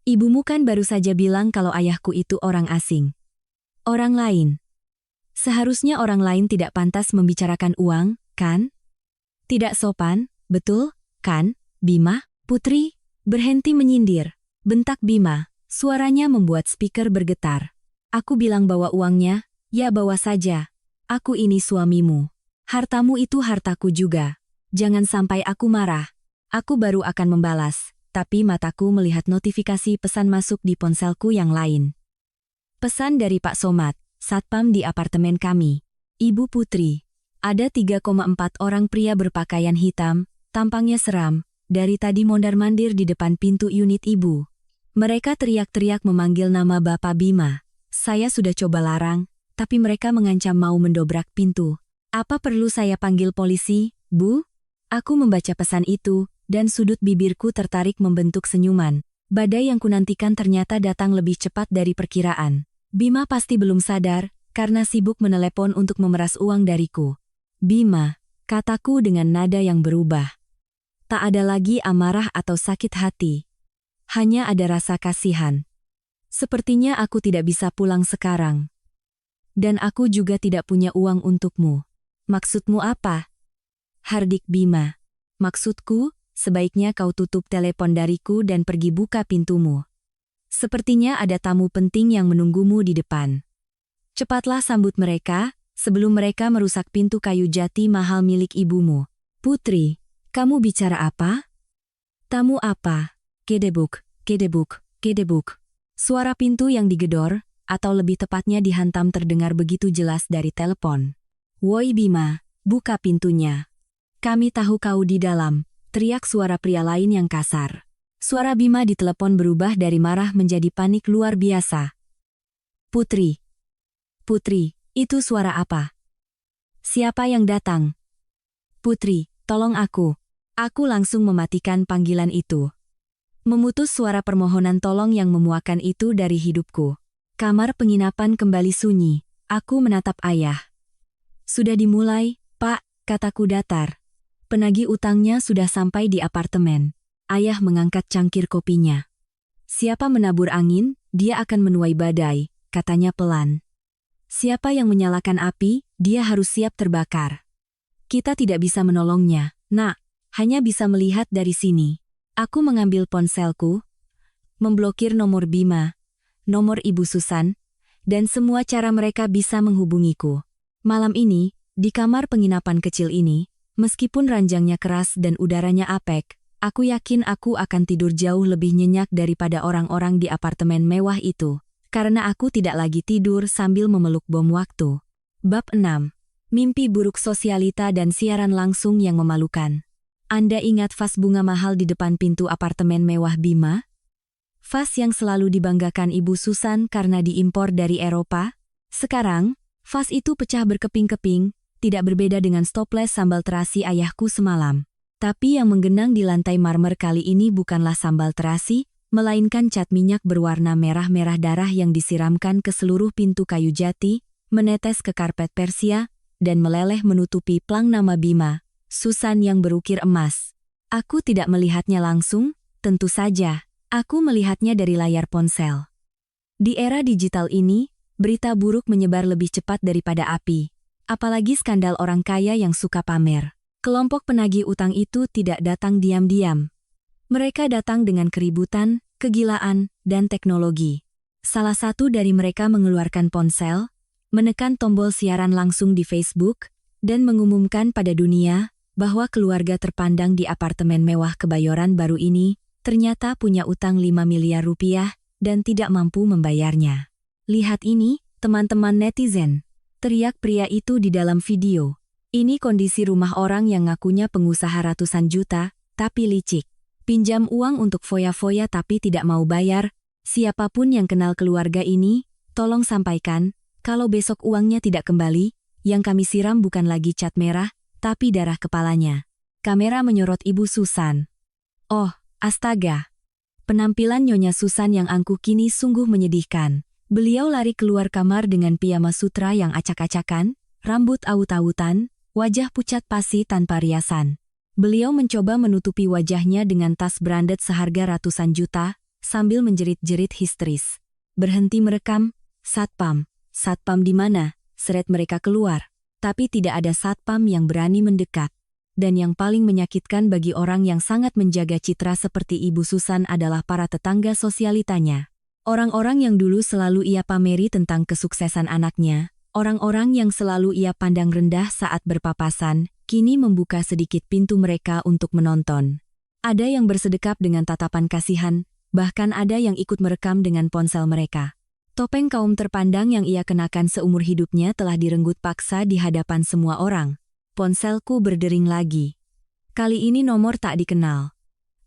Ibumu kan baru saja bilang kalau ayahku itu orang asing. Orang lain. Seharusnya orang lain tidak pantas membicarakan uang, kan? Tidak sopan, betul, kan, Bima? Putri, berhenti menyindir. Bentak Bima, suaranya membuat speaker bergetar. Aku bilang bawa uangnya, ya bawa saja. Aku ini suamimu. Hartamu itu hartaku juga. Jangan sampai aku marah. Aku baru akan membalas, tapi mataku melihat notifikasi pesan masuk di ponselku yang lain. Pesan dari Pak Somad, satpam di apartemen kami. Ibu Putri. Ada 3,4 orang pria berpakaian hitam, tampangnya seram, dari tadi mondar-mandir di depan pintu unit ibu. Mereka teriak-teriak memanggil nama Bapak Bima. Saya sudah coba larang, tapi mereka mengancam mau mendobrak pintu. Apa perlu saya panggil polisi, Bu? Aku membaca pesan itu, dan sudut bibirku tertarik membentuk senyuman. Badai yang kunantikan ternyata datang lebih cepat dari perkiraan. Bima pasti belum sadar, karena sibuk menelepon untuk memeras uang dariku. Bima, kataku dengan nada yang berubah. Tak ada lagi amarah atau sakit hati. Hanya ada rasa kasihan. Sepertinya aku tidak bisa pulang sekarang. Dan aku juga tidak punya uang untukmu. Maksudmu apa? Hardik Bima. Maksudku, sebaiknya kau tutup telepon dariku dan pergi buka pintumu. Sepertinya ada tamu penting yang menunggumu di depan. Cepatlah sambut mereka, sebelum mereka merusak pintu kayu jati mahal milik ibumu. Putri, kamu bicara apa? Tamu apa? Kedebuk, kedebuk, kedebuk. Suara pintu yang digedor, atau lebih tepatnya dihantam terdengar begitu jelas dari telepon. Woi Bima, buka pintunya. Kami tahu kau di dalam, teriak suara pria lain yang kasar. Suara Bima di telepon berubah dari marah menjadi panik luar biasa. Putri. Putri, itu suara apa? Siapa yang datang? Putri, tolong aku. Aku langsung mematikan panggilan itu. Memutus suara permohonan tolong yang memuakan itu dari hidupku. Kamar penginapan kembali sunyi. Aku menatap ayah. Sudah dimulai, Pak, kataku datar. Penagih utangnya sudah sampai di apartemen. Ayah mengangkat cangkir kopinya. Siapa menabur angin, dia akan menuai badai, katanya pelan. Siapa yang menyalakan api, dia harus siap terbakar. Kita tidak bisa menolongnya, Nak, hanya bisa melihat dari sini. Aku mengambil ponselku, memblokir nomor Bima, nomor Ibu Susan, dan semua cara mereka bisa menghubungiku. Malam ini, di kamar penginapan kecil ini, meskipun ranjangnya keras dan udaranya apek, aku yakin aku akan tidur jauh lebih nyenyak daripada orang-orang di apartemen mewah itu. Karena aku tidak lagi tidur sambil memeluk bom waktu. Bab 6. Mimpi buruk sosialita dan siaran langsung yang memalukan. Anda ingat vas bunga mahal di depan pintu apartemen mewah Bima? Vas yang selalu dibanggakan Ibu Susan karena diimpor dari Eropa? Sekarang, vas itu pecah berkeping-keping, tidak berbeda dengan stoples sambal terasi ayahku semalam. Tapi yang menggenang di lantai marmer kali ini bukanlah sambal terasi, melainkan cat minyak berwarna merah-merah darah yang disiramkan ke seluruh pintu kayu jati, menetes ke karpet Persia, dan meleleh menutupi plang nama Bima, Susan yang berukir emas. Aku tidak melihatnya langsung, tentu saja. Aku melihatnya dari layar ponsel. Di era digital ini, berita buruk menyebar lebih cepat daripada api. Apalagi skandal orang kaya yang suka pamer. Kelompok penagih utang itu tidak datang diam-diam. Mereka datang dengan keributan, kegilaan, dan teknologi. Salah satu dari mereka mengeluarkan ponsel, menekan tombol siaran langsung di Facebook, dan mengumumkan pada dunia bahwa keluarga terpandang di apartemen mewah Kebayoran Baru ini ternyata punya utang 5 miliar rupiah dan tidak mampu membayarnya. Lihat ini, teman-teman netizen, teriak pria itu di dalam video. Ini kondisi rumah orang yang ngakunya pengusaha ratusan juta, tapi licik. Pinjam uang untuk foya-foya tapi tidak mau bayar. Siapapun yang kenal keluarga ini, tolong sampaikan, kalau besok uangnya tidak kembali, yang kami siram bukan lagi cat merah, tapi darah kepalanya. Kamera menyorot Ibu Susan. Oh, astaga. Penampilan Nyonya Susan yang angkuh kini sungguh menyedihkan. Beliau lari keluar kamar dengan piyama sutra yang acak-acakan, rambut awut-awutan, wajah pucat pasi tanpa riasan. Beliau mencoba menutupi wajahnya dengan tas branded seharga ratusan juta, sambil menjerit-jerit histeris. Berhenti merekam, satpam. Satpam di mana? Seret mereka keluar. Tapi tidak ada satpam yang berani mendekat. Dan yang paling menyakitkan bagi orang yang sangat menjaga citra seperti Ibu Susan adalah para tetangga sosialitanya. Orang-orang yang dulu selalu ia pameri tentang kesuksesan anaknya, orang-orang yang selalu ia pandang rendah saat berpapasan, kini membuka sedikit pintu mereka untuk menonton. Ada yang bersedekap dengan tatapan kasihan, bahkan ada yang ikut merekam dengan ponsel mereka. Topeng kaum terpandang yang ia kenakan seumur hidupnya telah direnggut paksa di hadapan semua orang. Ponselku berdering lagi. Kali ini nomor tak dikenal.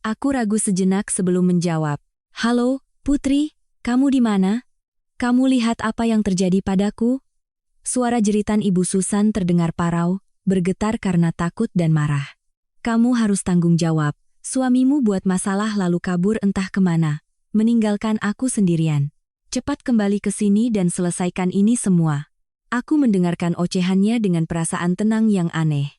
Aku ragu sejenak sebelum menjawab. Halo, Putri, kamu di mana? Kamu lihat apa yang terjadi padaku? Suara jeritan Ibu Susan terdengar parau, bergetar karena takut dan marah. Kamu harus tanggung jawab. Suamimu buat masalah lalu kabur entah kemana, meninggalkan aku sendirian. Cepat kembali ke sini dan selesaikan ini semua. Aku mendengarkan ocehannya dengan perasaan tenang yang aneh.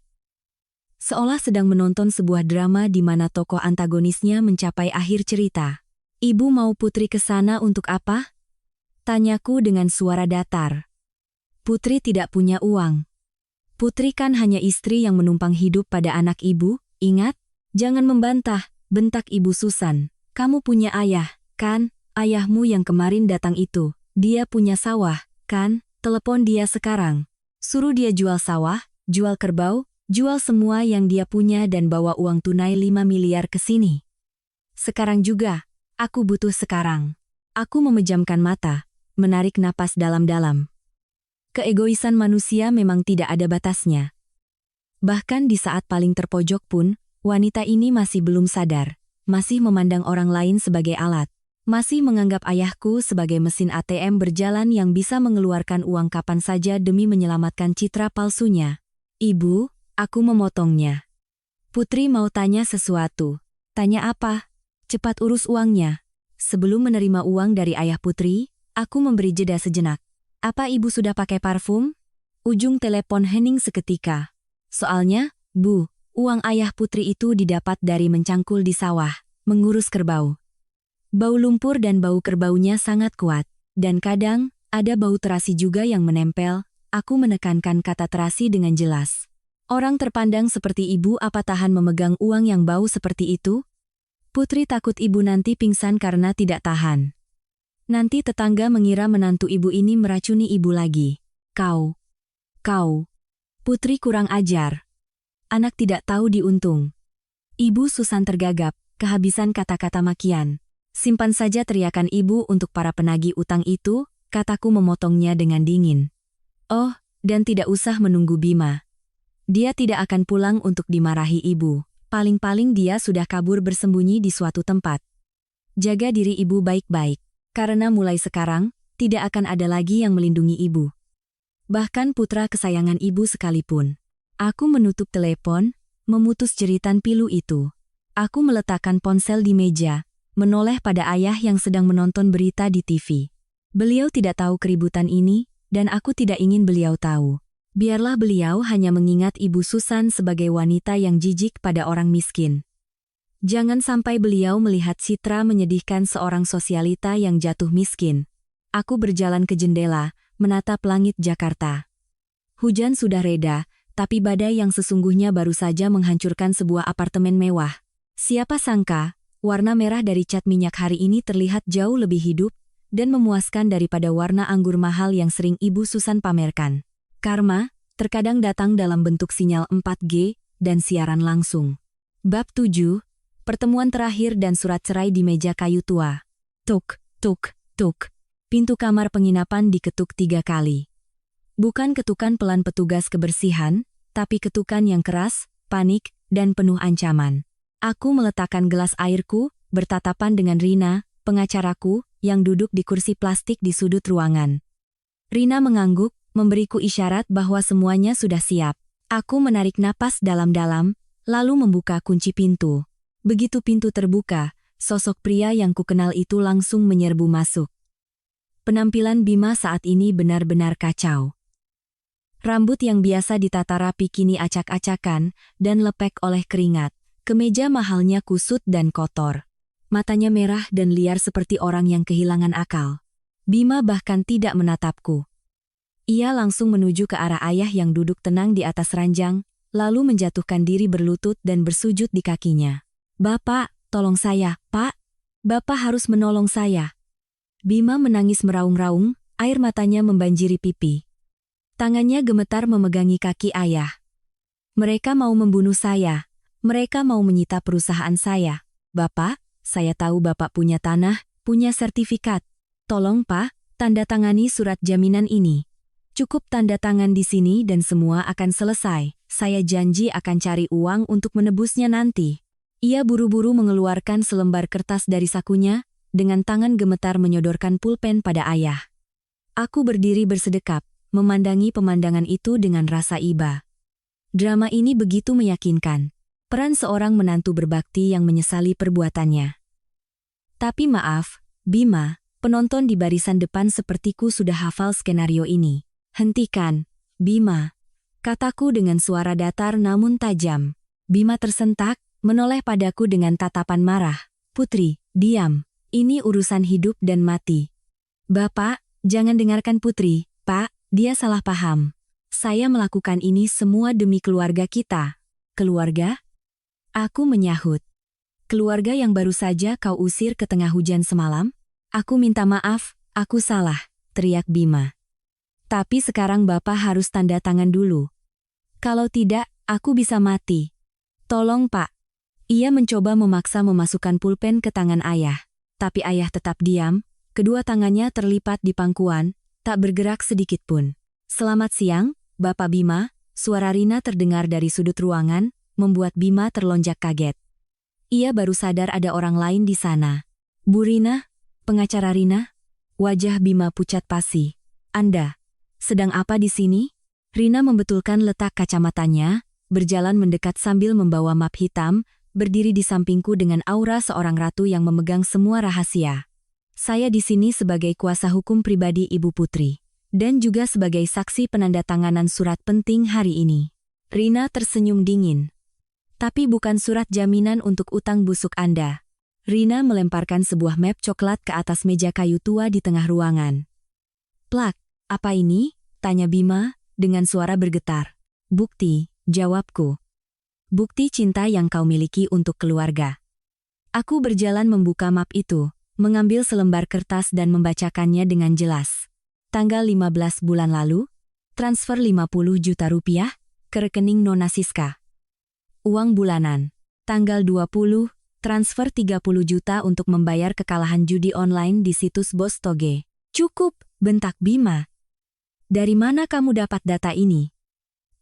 Seolah sedang menonton sebuah drama di mana tokoh antagonisnya mencapai akhir cerita. Ibu mau Putri ke sana untuk apa? Tanyaku dengan suara datar. Putri tidak punya uang. Putri kan hanya istri yang menumpang hidup pada anak ibu, ingat? Jangan membantah, bentak Ibu Susan. Kamu punya ayah, kan? Ayahmu yang kemarin datang itu. Dia punya sawah, kan? Telepon dia sekarang. Suruh dia jual sawah, jual kerbau, jual semua yang dia punya dan bawa uang tunai 5 miliar ke sini. Sekarang juga, aku butuh sekarang. Aku memejamkan mata, menarik napas dalam-dalam. Keegoisan manusia memang tidak ada batasnya. Bahkan di saat paling terpojok pun, wanita ini masih belum sadar, masih memandang orang lain sebagai alat. Masih menganggap ayahku sebagai mesin ATM berjalan yang bisa mengeluarkan uang kapan saja demi menyelamatkan citra palsunya. Ibu, aku memotongnya. Putri mau tanya sesuatu. Tanya apa? Cepat urus uangnya. Sebelum menerima uang dari ayah Putri, aku memberi jeda sejenak. Apa ibu sudah pakai parfum? Ujung telepon hening seketika. Soalnya, Bu, uang ayah Putri itu didapat dari mencangkul di sawah, mengurus kerbau. Bau lumpur dan bau kerbaunya sangat kuat, dan kadang, ada bau terasi juga yang menempel. Aku menekankan kata terasi dengan jelas. Orang terpandang seperti ibu apa tahan memegang uang yang bau seperti itu? Putri takut ibu nanti pingsan karena tidak tahan. Nanti tetangga mengira menantu ibu ini meracuni ibu lagi. Kau. Putri kurang ajar. Anak tidak tahu diuntung. Ibu Susan tergagap, kehabisan kata-kata makian. Simpan saja teriakan ibu untuk para penagih utang itu, kataku memotongnya dengan dingin. Oh, dan tidak usah menunggu Bima. Dia tidak akan pulang untuk dimarahi ibu. Paling-paling dia sudah kabur bersembunyi di suatu tempat. Jaga diri ibu baik-baik, karena mulai sekarang, tidak akan ada lagi yang melindungi ibu. Bahkan putra kesayangan ibu sekalipun. Aku menutup telepon, memutus jeritan pilu itu. Aku meletakkan ponsel di meja, menoleh pada ayah yang sedang menonton berita di TV. Beliau tidak tahu keributan ini, dan aku tidak ingin beliau tahu. Biarlah beliau hanya mengingat Ibu Susan sebagai wanita yang jijik pada orang miskin. Jangan sampai beliau melihat citra menyedihkan seorang sosialita yang jatuh miskin. Aku berjalan ke jendela, menatap langit Jakarta. Hujan sudah reda, tapi badai yang sesungguhnya baru saja menghancurkan sebuah apartemen mewah. Siapa sangka, warna merah dari cat minyak hari ini terlihat jauh lebih hidup dan memuaskan daripada warna anggur mahal yang sering Ibu Susan pamerkan. Karma, terkadang datang dalam bentuk sinyal 4G dan siaran langsung. Bab 7, pertemuan terakhir dan surat cerai di meja kayu tua. Tuk, tuk, tuk. Pintu kamar penginapan diketuk 3 kali. Bukan ketukan pelan petugas kebersihan, tapi ketukan yang keras, panik, dan penuh ancaman. Aku meletakkan gelas airku, bertatapan dengan Rina, pengacaraku, yang duduk di kursi plastik di sudut ruangan. Rina mengangguk, memberiku isyarat bahwa semuanya sudah siap. Aku menarik napas dalam-dalam, lalu membuka kunci pintu. Begitu pintu terbuka, sosok pria yang kukenal itu langsung menyerbu masuk. Penampilan Bima saat ini benar-benar kacau. Rambut yang biasa ditata rapi kini acak-acakan dan lepek oleh keringat. Kemeja mahalnya kusut dan kotor. Matanya merah dan liar seperti orang yang kehilangan akal. Bima bahkan tidak menatapku. Ia langsung menuju ke arah ayah yang duduk tenang di atas ranjang, lalu menjatuhkan diri berlutut dan bersujud di kakinya. "Bapak, tolong saya, Pak. Bapak harus menolong saya." Bima menangis meraung-raung, air matanya membanjiri pipi. Tangannya gemetar memegangi kaki ayah. "Mereka mau membunuh saya. Mereka mau menyita perusahaan saya. Bapak, saya tahu Bapak punya tanah, punya sertifikat. Tolong Pak, tanda tangani surat jaminan ini. Cukup tanda tangan di sini dan semua akan selesai. Saya janji akan cari uang untuk menebusnya nanti." Ia buru-buru mengeluarkan selembar kertas dari sakunya, dengan tangan gemetar menyodorkan pulpen pada ayah. Aku berdiri bersedekap, memandangi pemandangan itu dengan rasa iba. Drama ini begitu meyakinkan. Peran seorang menantu berbakti yang menyesali perbuatannya. Tapi maaf, Bima, penonton di barisan depan sepertiku sudah hafal skenario ini. "Hentikan, Bima," kataku dengan suara datar namun tajam. Bima tersentak, menoleh padaku dengan tatapan marah. "Putri, diam. Ini urusan hidup dan mati." "Bapak, jangan dengarkan Putri, Pak, dia salah paham. Saya melakukan ini semua demi keluarga kita." "Keluarga?" Aku menyahut. "Keluarga yang baru saja kau usir ke tengah hujan semalam? Aku minta maaf, aku salah," teriak Bima. "Tapi sekarang Bapak harus tanda tangan dulu. Kalau tidak, aku bisa mati. Tolong Pak." Ia mencoba memaksa memasukkan pulpen ke tangan ayah. Tapi ayah tetap diam, kedua tangannya terlipat di pangkuan, tak bergerak sedikit pun. "Selamat siang, Bapak Bima," suara Rina terdengar dari sudut ruangan, membuat Bima terlonjak kaget. Ia baru sadar ada orang lain di sana. "Bu Rina, pengacara Rina?" Wajah Bima pucat pasi. "Anda sedang apa di sini?" Rina membetulkan letak kacamatanya, berjalan mendekat sambil membawa map hitam, berdiri di sampingku dengan aura seorang ratu yang memegang semua rahasia. "Saya di sini sebagai kuasa hukum pribadi Ibu Putri, dan juga sebagai saksi penandatanganan surat penting hari ini." Rina tersenyum dingin. "Tapi bukan surat jaminan untuk utang busuk Anda." Rina melemparkan sebuah map coklat ke atas meja kayu tua di tengah ruangan. "Plak, apa ini?" tanya Bima, dengan suara bergetar. "Bukti," jawabku. "Bukti cinta yang kau miliki untuk keluarga." Aku berjalan membuka map itu, mengambil selembar kertas dan membacakannya dengan jelas. Tanggal 15 bulan lalu, transfer 50 juta rupiah ke rekening Nona Siska. Uang bulanan. Tanggal 20, transfer 30 juta untuk membayar kekalahan judi online di situs Bos Toge. "Cukup," bentak Bima. "Dari mana kamu dapat data ini?"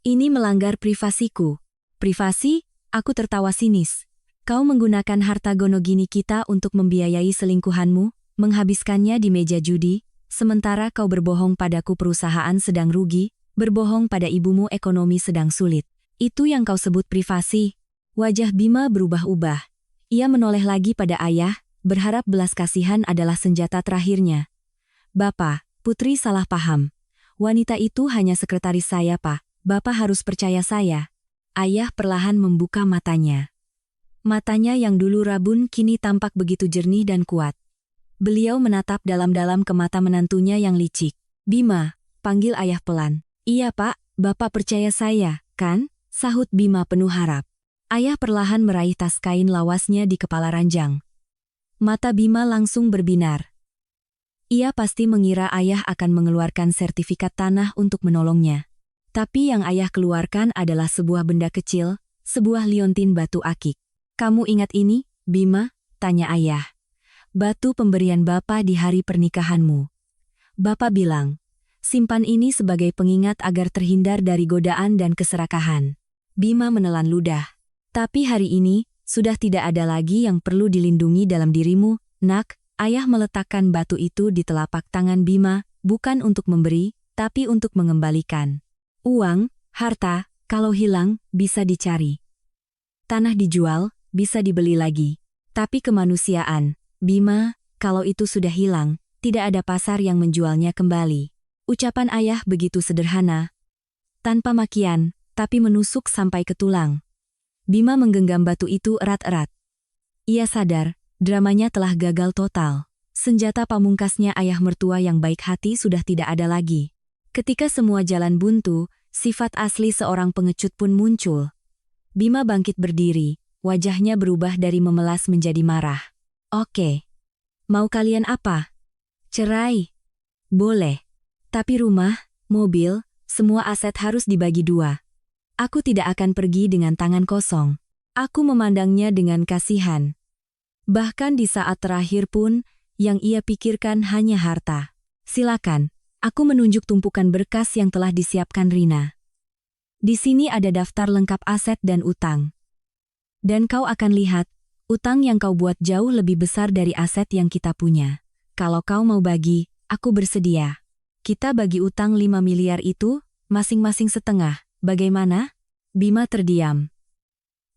"Ini melanggar privasiku." "Privasi? Aku tertawa sinis. Kau menggunakan harta gonogini kita untuk membiayai selingkuhanmu, menghabiskannya di meja judi, sementara kau berbohong padaku perusahaan sedang rugi, berbohong pada ibumu ekonomi sedang sulit. Itu yang kau sebut privasi. Wajah Bima berubah-ubah. Ia menoleh lagi pada ayah, berharap belas kasihan adalah senjata terakhirnya. Bapak, Putri salah paham. Wanita itu hanya sekretaris saya, Pak. Bapak harus percaya saya. Ayah perlahan membuka matanya. Matanya yang dulu rabun kini tampak begitu jernih dan kuat. Beliau menatap dalam-dalam ke mata menantunya yang licik. Bima, panggil ayah pelan. Iya, Pak, Bapak percaya saya, kan? Sahut Bima penuh harap. Ayah perlahan meraih tas kain lawasnya di kepala ranjang. Mata Bima langsung berbinar. Ia pasti mengira ayah akan mengeluarkan sertifikat tanah untuk menolongnya. Tapi yang ayah keluarkan adalah sebuah benda kecil, sebuah liontin batu akik. Kamu ingat ini, Bima? Tanya ayah. Batu pemberian Bapak di hari pernikahanmu. Bapak bilang, simpan ini sebagai pengingat agar terhindar dari godaan dan keserakahan. Bima menelan ludah. Tapi hari ini, sudah tidak ada lagi yang perlu dilindungi dalam dirimu, nak. Ayah meletakkan batu itu di telapak tangan Bima, bukan untuk memberi, tapi untuk mengembalikan. Uang, harta, kalau hilang, bisa dicari. Tanah dijual, bisa dibeli lagi. Tapi kemanusiaan, Bima, kalau itu sudah hilang, tidak ada pasar yang menjualnya kembali. Ucapan ayah begitu sederhana. Tanpa makian, tapi menusuk sampai ke tulang. Bima menggenggam batu itu erat-erat. Ia sadar, dramanya telah gagal total. Senjata pamungkasnya ayah mertua yang baik hati sudah tidak ada lagi. Ketika semua jalan buntu, sifat asli seorang pengecut pun muncul. Bima bangkit berdiri, wajahnya berubah dari memelas menjadi marah. Oke. Mau kalian apa? Cerai? Boleh. Tapi rumah, mobil, semua aset harus dibagi dua. Aku tidak akan pergi dengan tangan kosong. Aku memandangnya dengan kasihan. Bahkan di saat terakhir pun, yang ia pikirkan hanya harta. Silakan, aku menunjuk tumpukan berkas yang telah disiapkan Rina. Di sini ada daftar lengkap aset dan utang. Dan kau akan lihat, utang yang kau buat jauh lebih besar dari aset yang kita punya. Kalau kau mau bagi, aku bersedia. Kita bagi utang 5 miliar itu, masing-masing setengah. Bagaimana? Bima terdiam.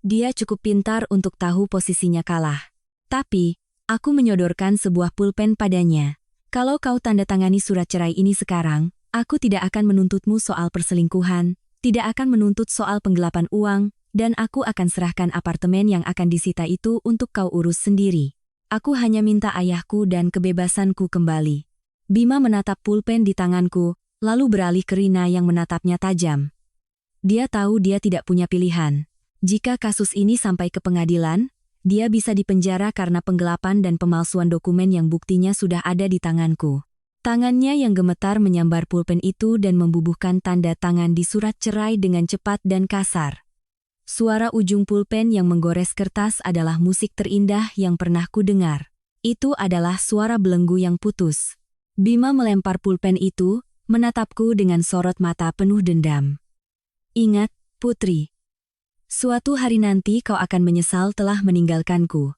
Dia cukup pintar untuk tahu posisinya kalah. Tapi, aku menyodorkan sebuah pulpen padanya. Kalau kau tanda tangani surat cerai ini sekarang, aku tidak akan menuntutmu soal perselingkuhan, tidak akan menuntut soal penggelapan uang, dan aku akan serahkan apartemen yang akan disita itu untuk kau urus sendiri. Aku hanya minta ayahku dan kebebasanku kembali. Bima menatap pulpen di tanganku, lalu beralih ke Rina yang menatapnya tajam. Dia tahu dia tidak punya pilihan. Jika kasus ini sampai ke pengadilan, dia bisa dipenjara karena penggelapan dan pemalsuan dokumen yang buktinya sudah ada di tanganku. Tangannya yang gemetar menyambar pulpen itu dan membubuhkan tanda tangan di surat cerai dengan cepat dan kasar. Suara ujung pulpen yang menggores kertas adalah musik terindah yang pernah ku dengar. Itu adalah suara belenggu yang putus. Bima melempar pulpen itu, menatapku dengan sorot mata penuh dendam. Ingat, Putri. Suatu hari nanti kau akan menyesal telah meninggalkanku.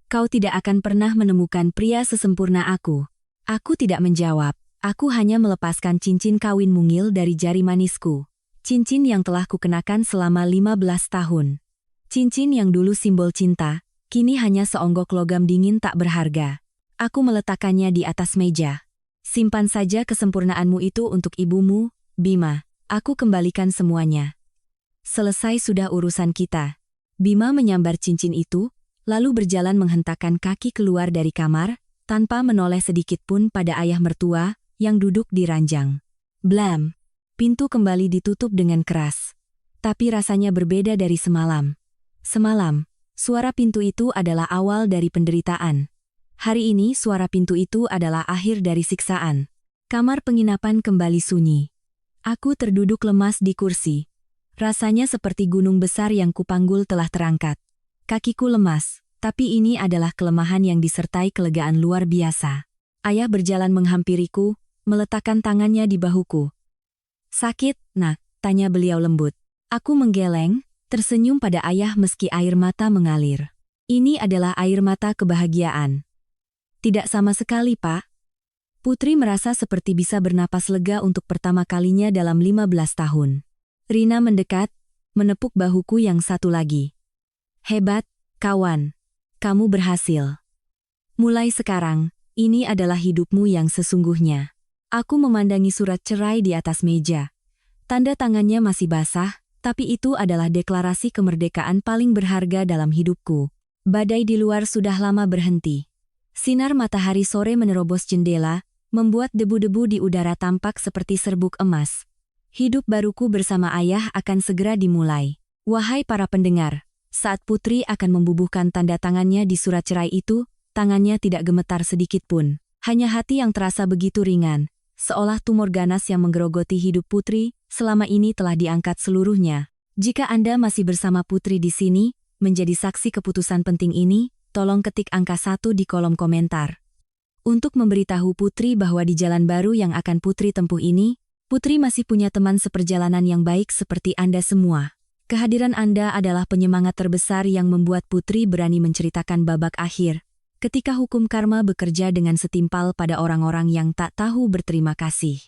Kau tidak akan pernah menemukan pria sesempurna aku. Aku tidak menjawab, aku hanya melepaskan cincin kawin mungil dari jari manisku. Cincin yang telah kukenakan selama 15 tahun. Cincin yang dulu simbol cinta, kini hanya seonggok logam dingin tak berharga. Aku meletakkannya di atas meja. Simpan saja kesempurnaanmu itu untuk ibumu, Bima. Aku kembalikan semuanya. Selesai sudah urusan kita. Bima menyambar cincin itu, lalu berjalan menghentakkan kaki keluar dari kamar, tanpa menoleh sedikit pun pada ayah mertua, yang duduk di ranjang. Blam! Pintu kembali ditutup dengan keras. Tapi rasanya berbeda dari semalam. Semalam, suara pintu itu adalah awal dari penderitaan. Hari ini suara pintu itu adalah akhir dari siksaan. Kamar penginapan kembali sunyi. Aku terduduk lemas di kursi. Rasanya seperti gunung besar yang kupanggul telah terangkat. Kakiku lemas, tapi ini adalah kelemahan yang disertai kelegaan luar biasa. Ayah berjalan menghampiriku, meletakkan tangannya di bahuku. Sakit, nak? Tanya beliau lembut. Aku menggeleng, tersenyum pada ayah meski air mata mengalir. Ini adalah air mata kebahagiaan. Tidak sama sekali, Pak. Putri merasa seperti bisa bernapas lega untuk pertama kalinya dalam 15 tahun. Rina mendekat, menepuk bahuku yang satu lagi. Hebat, kawan. Kamu berhasil. Mulai sekarang, ini adalah hidupmu yang sesungguhnya. Aku memandangi surat cerai di atas meja. Tanda tangannya masih basah, tapi itu adalah deklarasi kemerdekaan paling berharga dalam hidupku. Badai di luar sudah lama berhenti. Sinar matahari sore menerobos jendela, membuat debu-debu di udara tampak seperti serbuk emas. Hidup baruku bersama ayah akan segera dimulai. Wahai para pendengar, saat Putri akan membubuhkan tanda tangannya di surat cerai itu, tangannya tidak gemetar sedikit pun. Hanya hati yang terasa begitu ringan, seolah tumor ganas yang menggerogoti hidup Putri selama ini telah diangkat seluruhnya. Jika Anda masih bersama Putri di sini, menjadi saksi keputusan penting ini, tolong ketik angka 1 di kolom komentar. Untuk memberitahu Putri bahwa di jalan baru yang akan Putri tempuh ini, Putri masih punya teman seperjalanan yang baik seperti Anda semua. Kehadiran Anda adalah penyemangat terbesar yang membuat Putri berani menceritakan babak akhir, ketika hukum karma bekerja dengan setimpal pada orang-orang yang tak tahu berterima kasih.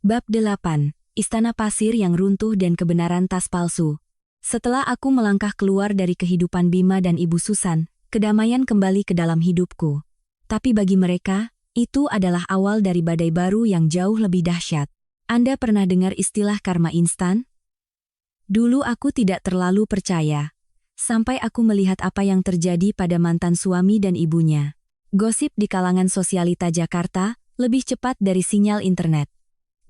Bab 8. Istana Pasir yang Runtuh dan Kebenaran Tas Palsu. Setelah aku melangkah keluar dari kehidupan Bima dan Ibu Susan, kedamaian kembali ke dalam hidupku. Tapi bagi mereka, itu adalah awal dari badai baru yang jauh lebih dahsyat. Anda pernah dengar istilah karma instan? Dulu aku tidak terlalu percaya, sampai aku melihat apa yang terjadi pada mantan suami dan ibunya. Gosip di kalangan sosialita Jakarta lebih cepat dari sinyal internet.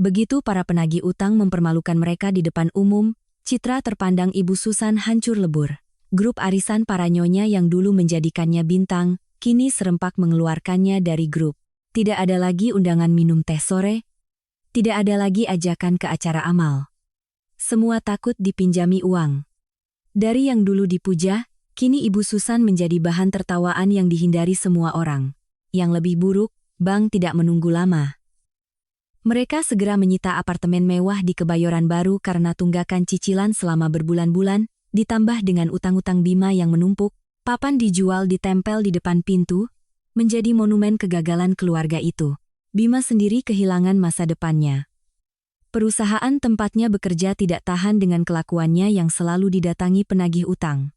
Begitu para penagih utang mempermalukan mereka di depan umum, citra terpandang Ibu Susan hancur lebur. Grup arisan para nyonya yang dulu menjadikannya bintang, kini serempak mengeluarkannya dari grup. Tidak ada lagi undangan minum teh sore. Tidak ada lagi ajakan ke acara amal. Semua takut dipinjami uang. Dari yang dulu dipuja, kini Ibu Susan menjadi bahan tertawaan yang dihindari semua orang. Yang lebih buruk, bank tidak menunggu lama. Mereka segera menyita apartemen mewah di Kebayoran Baru karena tunggakan cicilan selama berbulan-bulan, ditambah dengan utang-utang Bima yang menumpuk. Papan dijual ditempel di depan pintu, menjadi monumen kegagalan keluarga itu. Bima sendiri kehilangan masa depannya. Perusahaan tempatnya bekerja tidak tahan dengan kelakuannya yang selalu didatangi penagih utang.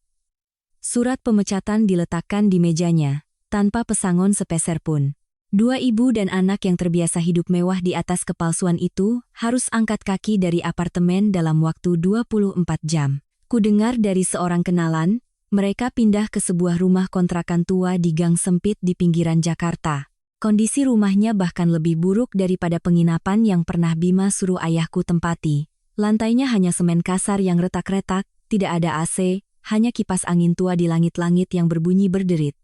Surat pemecatan diletakkan di mejanya, tanpa pesangon sepeser pun. Dua ibu dan anak yang terbiasa hidup mewah di atas kepalsuan itu harus angkat kaki dari apartemen dalam waktu 24 jam. Kudengar dari seorang kenalan, mereka pindah ke sebuah rumah kontrakan tua di gang sempit di pinggiran Jakarta. Kondisi rumahnya bahkan lebih buruk daripada penginapan yang pernah Bima suruh ayahku tempati. Lantainya hanya semen kasar yang retak-retak, tidak ada AC, hanya kipas angin tua di langit-langit yang berbunyi berderit.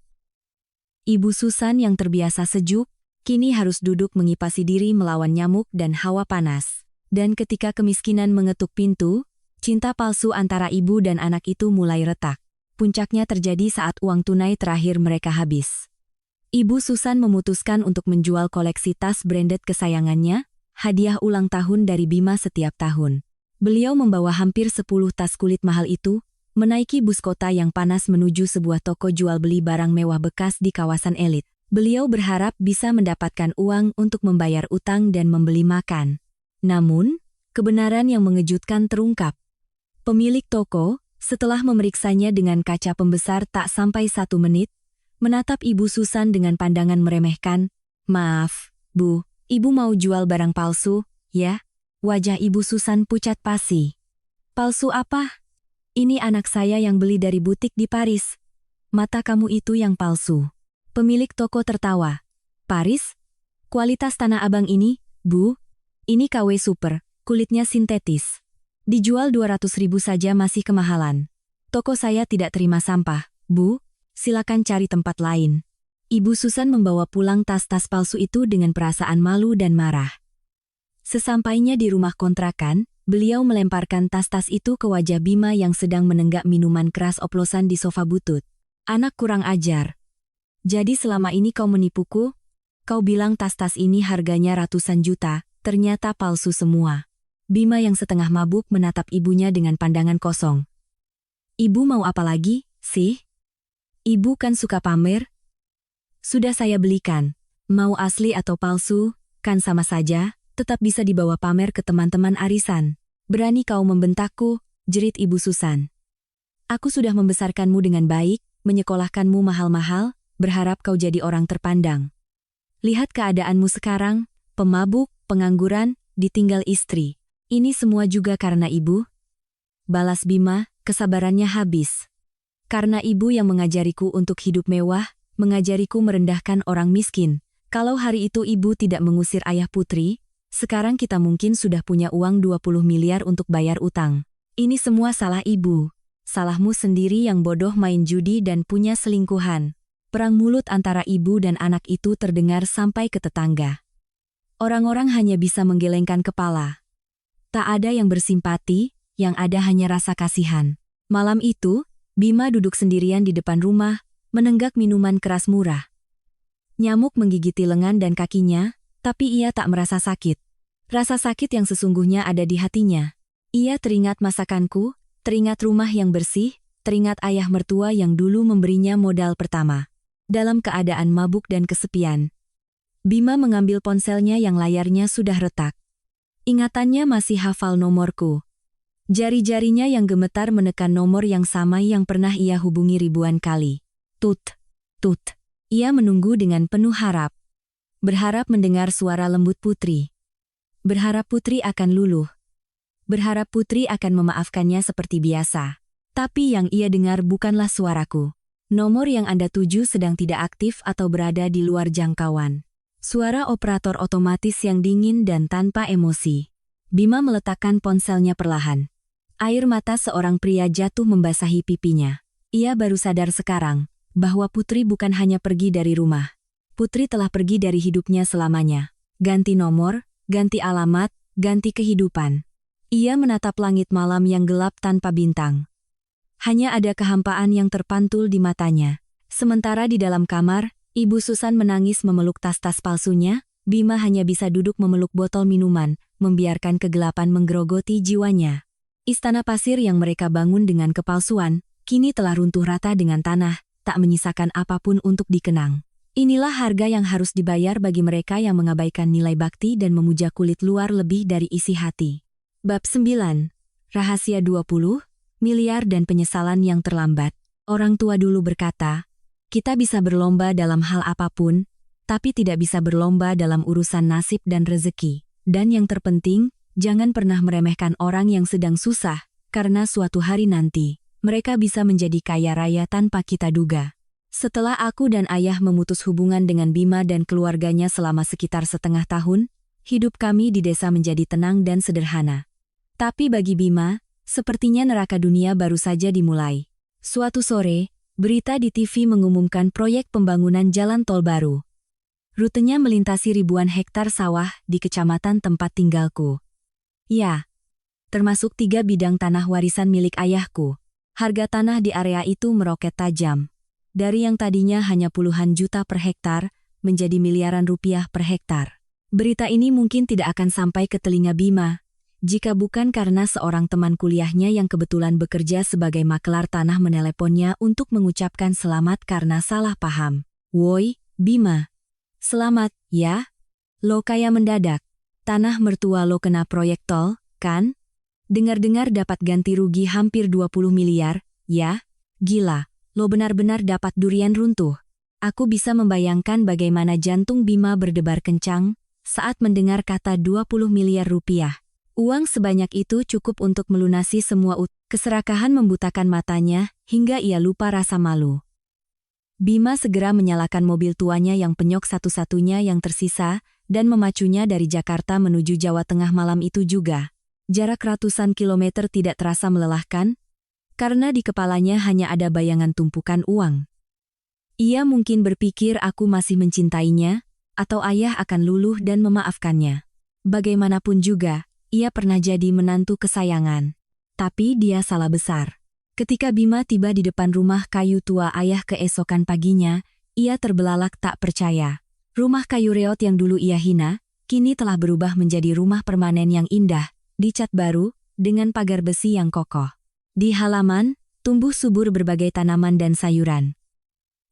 Ibu Susan yang terbiasa sejuk, kini harus duduk mengipasi diri melawan nyamuk dan hawa panas. Dan ketika kemiskinan mengetuk pintu, cinta palsu antara ibu dan anak itu mulai retak. Puncaknya terjadi saat uang tunai terakhir mereka habis. Ibu Susan memutuskan untuk menjual koleksi tas branded kesayangannya, hadiah ulang tahun dari Bima setiap tahun. Beliau membawa hampir 10 tas kulit mahal itu, menaiki bus kota yang panas menuju sebuah toko jual beli barang mewah bekas di kawasan elit. Beliau berharap bisa mendapatkan uang untuk membayar utang dan membeli makan. Namun, kebenaran yang mengejutkan terungkap. Pemilik toko, setelah memeriksanya dengan kaca pembesar tak sampai 1 menit, menatap Ibu Susan dengan pandangan meremehkan. "Maaf, Bu, Ibu mau jual barang palsu, ya?" Wajah Ibu Susan pucat pasi. "Palsu apa? Ini anak saya yang beli dari butik di Paris. Mata kamu itu yang palsu." Pemilik toko tertawa. "Paris? Kualitas Tanah Abang ini, Bu? Ini KW Super, kulitnya sintetis. Dijual 200.000 saja masih kemahalan. Toko saya tidak terima sampah, Bu. Silakan cari tempat lain." Ibu Susan membawa pulang tas-tas palsu itu dengan perasaan malu dan marah. Sesampainya di rumah kontrakan, beliau melemparkan tas-tas itu ke wajah Bima yang sedang menenggak minuman keras oplosan di sofa butut. "Anak kurang ajar. Jadi selama ini kau menipuku? Kau bilang tas-tas ini harganya ratusan juta, ternyata palsu semua." Bima yang setengah mabuk menatap ibunya dengan pandangan kosong. Ibu mau apa lagi, sih? Ibu kan suka pamer? Sudah saya belikan. Mau asli atau palsu, kan sama saja, tetap bisa dibawa pamer ke teman-teman arisan. Berani kau membentakku, jerit Ibu Susan. Aku sudah membesarkanmu dengan baik, menyekolahkanmu mahal-mahal, berharap kau jadi orang terpandang. Lihat keadaanmu sekarang, pemabuk, pengangguran, ditinggal istri. Ini semua juga karena ibu? Balas Bima, kesabarannya habis. Karena ibu yang mengajariku untuk hidup mewah, mengajariku merendahkan orang miskin. Kalau hari itu ibu tidak mengusir ayah Putri, sekarang kita mungkin sudah punya uang 20 miliar untuk bayar utang. Ini semua salah ibu. Salahmu sendiri yang bodoh main judi dan punya selingkuhan. Perang mulut antara ibu dan anak itu terdengar sampai ke tetangga. Orang-orang hanya bisa menggelengkan kepala. Tak ada yang bersimpati, yang ada hanya rasa kasihan. Malam itu, Bima duduk sendirian di depan rumah, menenggak minuman keras murah. Nyamuk menggigiti lengan dan kakinya, tapi ia tak merasa sakit. Rasa sakit yang sesungguhnya ada di hatinya. Ia teringat masakanku, teringat rumah yang bersih, teringat ayah mertua yang dulu memberinya modal pertama. Dalam keadaan mabuk dan kesepian, Bima mengambil ponselnya yang layarnya sudah retak. Ingatannya masih hafal nomorku. Jari-jarinya yang gemetar menekan nomor yang sama yang pernah ia hubungi ribuan kali. Tut, tut. Ia menunggu dengan penuh harap. Berharap mendengar suara lembut Putri. Berharap Putri akan luluh. Berharap Putri akan memaafkannya seperti biasa. Tapi yang ia dengar bukanlah suaraku. Nomor yang Anda tuju sedang tidak aktif atau berada di luar jangkauan. Suara operator otomatis yang dingin dan tanpa emosi. Bima meletakkan ponselnya perlahan. Air mata seorang pria jatuh membasahi pipinya. Ia baru sadar sekarang bahwa Putri bukan hanya pergi dari rumah. Putri telah pergi dari hidupnya selamanya. Ganti nomor, ganti alamat, ganti kehidupan. Ia menatap langit malam yang gelap tanpa bintang. Hanya ada kehampaan yang terpantul di matanya. Sementara di dalam kamar, Ibu Susan menangis memeluk tas-tas palsunya, Bima hanya bisa duduk memeluk botol minuman, membiarkan kegelapan menggerogoti jiwanya. Istana pasir yang mereka bangun dengan kepalsuan, kini telah runtuh rata dengan tanah, tak menyisakan apapun untuk dikenang. Inilah harga yang harus dibayar bagi mereka yang mengabaikan nilai bakti dan memuja kulit luar lebih dari isi hati. Bab 9. Rahasia 20 miliar dan penyesalan yang terlambat. Orang tua dulu berkata, kita bisa berlomba dalam hal apapun, tapi tidak bisa berlomba dalam urusan nasib dan rezeki. Dan yang terpenting, jangan pernah meremehkan orang yang sedang susah, karena suatu hari nanti, mereka bisa menjadi kaya raya tanpa kita duga. Setelah aku dan ayah memutus hubungan dengan Bima dan keluarganya selama sekitar setengah tahun, hidup kami di desa menjadi tenang dan sederhana. Tapi bagi Bima, sepertinya neraka dunia baru saja dimulai. Suatu sore, berita di TV mengumumkan proyek pembangunan jalan tol baru. Rutenya melintasi ribuan hektar sawah di kecamatan tempat tinggalku. Ya, termasuk 3 bidang tanah warisan milik ayahku. Harga tanah di area itu meroket tajam. Dari yang tadinya hanya puluhan juta per hektar, menjadi miliaran rupiah per hektar. Berita ini mungkin tidak akan sampai ke telinga Bima, jika bukan karena seorang teman kuliahnya yang kebetulan bekerja sebagai makelar tanah meneleponnya untuk mengucapkan selamat karena salah paham. Woi, Bima. Selamat, ya? Lo kaya mendadak. Tanah mertua lo kena proyek tol, kan? Dengar-dengar dapat ganti rugi hampir 20 miliar, ya? Gila, lo benar-benar dapat durian runtuh. Aku bisa membayangkan bagaimana jantung Bima berdebar kencang saat mendengar kata 20 miliar rupiah. Uang sebanyak itu cukup untuk melunasi semua keserakahan membutakan matanya hingga ia lupa rasa malu. Bima segera menyalakan mobil tuanya yang penyok satu-satunya yang tersisa dan memacunya dari Jakarta menuju Jawa Tengah malam itu juga. Jarak ratusan kilometer tidak terasa melelahkan, karena di kepalanya hanya ada bayangan tumpukan uang. Ia mungkin berpikir aku masih mencintainya, atau ayah akan luluh dan memaafkannya. Bagaimanapun juga, ia pernah jadi menantu kesayangan. Tapi dia salah besar. Ketika Bima tiba di depan rumah kayu tua ayah keesokan paginya, ia terbelalak tak percaya. Rumah kayu reot yang dulu ia hina, kini telah berubah menjadi rumah permanen yang indah, dicat baru, dengan pagar besi yang kokoh. Di halaman, tumbuh subur berbagai tanaman dan sayuran.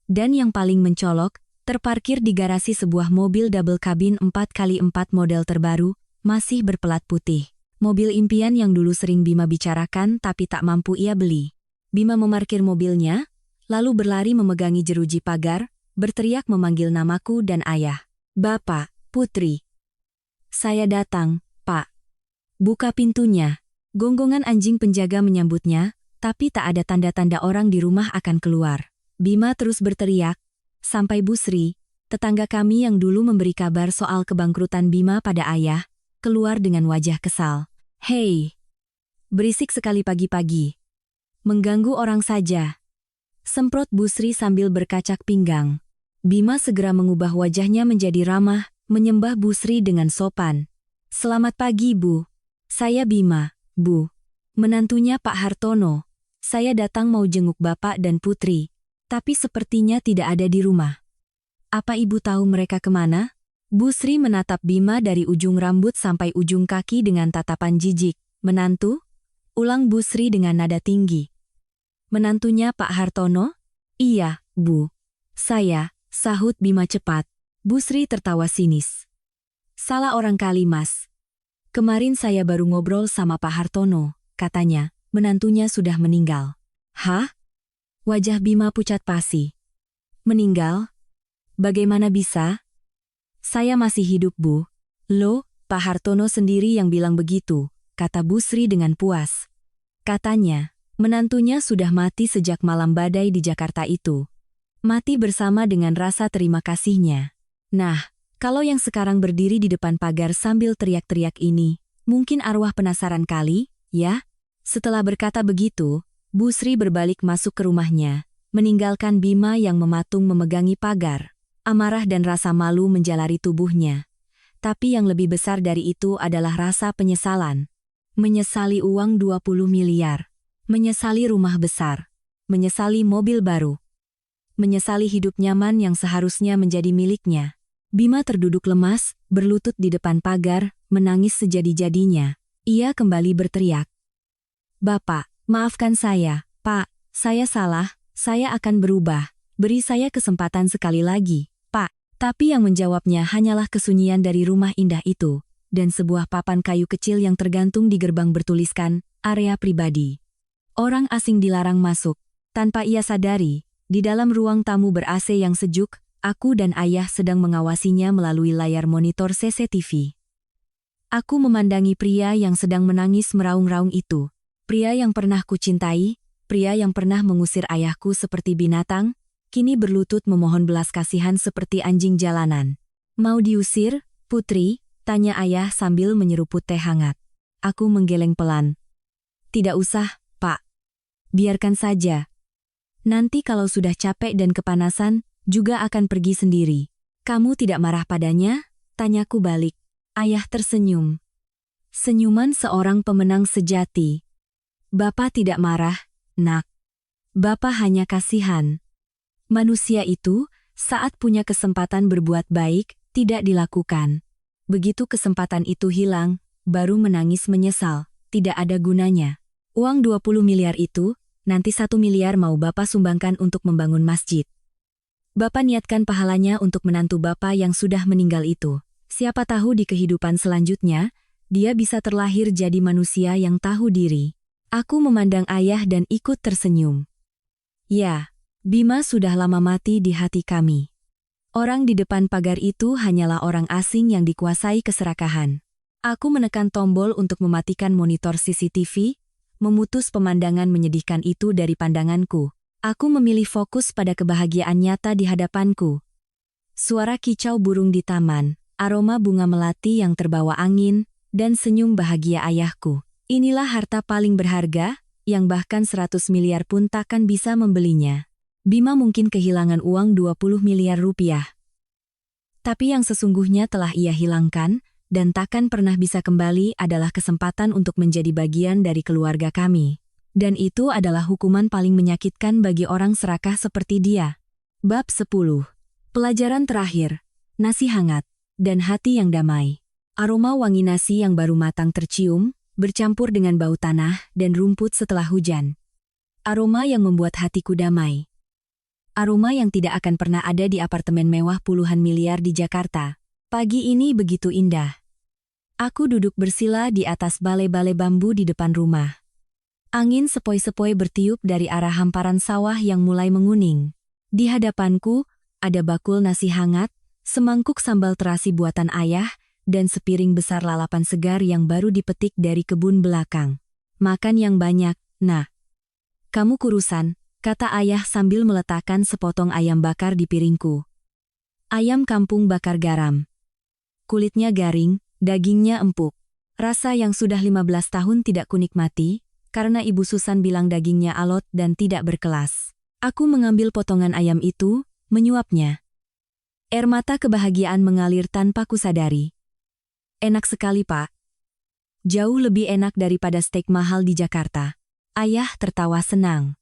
Dan yang paling mencolok, terparkir di garasi sebuah mobil double kabin 4x4 model terbaru, masih berpelat putih. Mobil impian yang dulu sering Bima bicarakan tapi tak mampu ia beli. Bima memarkir mobilnya, lalu berlari memegangi jeruji pagar, berteriak memanggil namaku dan ayah. "Bapak, Putri. Saya datang, Pak. Buka pintunya." Gonggongan anjing penjaga menyambutnya, tapi tak ada tanda-tanda orang di rumah akan keluar. Bima terus berteriak, sampai Bu Sri, tetangga kami yang dulu memberi kabar soal kebangkrutan Bima pada ayah, keluar dengan wajah kesal. "Hei, berisik sekali pagi-pagi. Mengganggu orang saja," semprot Bu Sri sambil berkacak pinggang. Bima segera mengubah wajahnya menjadi ramah, menyembah Bu Sri dengan sopan. "Selamat pagi, Bu. Saya Bima, Bu. Menantunya Pak Hartono. Saya datang mau jenguk Bapak dan Putri, tapi sepertinya tidak ada di rumah. Apa Ibu tahu mereka kemana?" Bu Sri menatap Bima dari ujung rambut sampai ujung kaki dengan tatapan jijik. "Menantu?" ulang Bu Sri dengan nada tinggi. "Menantunya Pak Hartono?" "Iya, Bu. Saya," sahut Bima cepat. Bu Sri tertawa sinis. "Salah orang kali, Mas. Kemarin saya baru ngobrol sama Pak Hartono, katanya, menantunya sudah meninggal." "Hah?" Wajah Bima pucat pasi. "Meninggal? Bagaimana bisa?" "Saya masih hidup, Bu." "Loh, Pak Hartono sendiri yang bilang begitu," kata Bu Sri dengan puas. "Katanya, menantunya sudah mati sejak malam badai di Jakarta itu. Mati bersama dengan rasa terima kasihnya. Nah, kalau yang sekarang berdiri di depan pagar sambil teriak-teriak ini, mungkin arwah penasaran kali, ya?" Setelah berkata begitu, Bu Sri berbalik masuk ke rumahnya, meninggalkan Bima yang mematung memegangi pagar. Amarah dan rasa malu menjalari tubuhnya. Tapi yang lebih besar dari itu adalah rasa penyesalan. Menyesali uang 20 miliar. Menyesali rumah besar. Menyesali mobil baru. Menyesali hidup nyaman yang seharusnya menjadi miliknya. Bima terduduk lemas, berlutut di depan pagar, menangis sejadi-jadinya. Ia kembali berteriak. "Bapak, maafkan saya, Pak, saya salah, saya akan berubah. Beri saya kesempatan sekali lagi, Pak." Tapi yang menjawabnya hanyalah kesunyian dari rumah indah itu, dan sebuah papan kayu kecil yang tergantung di gerbang bertuliskan, "Area pribadi." Orang asing dilarang masuk. Tanpa ia sadari, di dalam ruang tamu ber-AC yang sejuk, aku dan ayah sedang mengawasinya melalui layar monitor CCTV. Aku memandangi pria yang sedang menangis meraung-raung itu. Pria yang pernah kucintai, pria yang pernah mengusir ayahku seperti binatang, kini berlutut memohon belas kasihan seperti anjing jalanan. "Mau diusir, Putri?" tanya ayah sambil menyeruput teh hangat. Aku menggeleng pelan. "Tidak usah, Pak. Biarkan saja. Nanti kalau sudah capek dan kepanasan, juga akan pergi sendiri." "Kamu tidak marah padanya?" tanyaku balik. Ayah tersenyum. Senyuman seorang pemenang sejati. "Bapak tidak marah, Nak. Bapak hanya kasihan. Manusia itu, saat punya kesempatan berbuat baik, tidak dilakukan. Begitu kesempatan itu hilang, baru menangis menyesal, tidak ada gunanya. Uang 20 miliar itu, nanti 1 miliar mau Bapak sumbangkan untuk membangun masjid. Bapak niatkan pahalanya untuk menantu Bapak yang sudah meninggal itu. Siapa tahu di kehidupan selanjutnya, dia bisa terlahir jadi manusia yang tahu diri." Aku memandang ayah dan ikut tersenyum. Ya, Bima sudah lama mati di hati kami. Orang di depan pagar itu hanyalah orang asing yang dikuasai keserakahan. Aku menekan tombol untuk mematikan monitor CCTV, memutus pemandangan menyedihkan itu dari pandanganku. Aku memilih fokus pada kebahagiaan nyata di hadapanku. Suara kicau burung di taman, aroma bunga melati yang terbawa angin, dan senyum bahagia ayahku. Inilah harta paling berharga, yang bahkan 100 miliar pun takkan bisa membelinya. Bima mungkin kehilangan uang 20 miliar rupiah. Tapi yang sesungguhnya telah ia hilangkan, dan takkan pernah bisa kembali adalah kesempatan untuk menjadi bagian dari keluarga kami. Dan itu adalah hukuman paling menyakitkan bagi orang serakah seperti dia. Bab 10. Pelajaran terakhir. Nasi hangat, dan hati yang damai. Aroma wangi nasi yang baru matang tercium, bercampur dengan bau tanah dan rumput setelah hujan. Aroma yang membuat hatiku damai. Aroma yang tidak akan pernah ada di apartemen mewah puluhan miliar di Jakarta. Pagi ini begitu indah. Aku duduk bersila di atas balai-balai bambu di depan rumah. Angin sepoi-sepoi bertiup dari arah hamparan sawah yang mulai menguning. Di hadapanku, ada bakul nasi hangat, semangkuk sambal terasi buatan ayah, dan sepiring besar lalapan segar yang baru dipetik dari kebun belakang. Makan yang banyak, nah. Kamu kurusan, kata ayah sambil meletakkan sepotong ayam bakar di piringku. Ayam kampung bakar garam. Kulitnya garing, dagingnya empuk. Rasa yang sudah 15 tahun tidak kunikmati, karena Ibu Susan bilang dagingnya alot dan tidak berkelas. Aku mengambil potongan ayam itu, menyuapnya. Air mata kebahagiaan mengalir tanpa kusadari. Enak sekali, Pak. Jauh lebih enak daripada steak mahal di Jakarta. Ayah tertawa senang.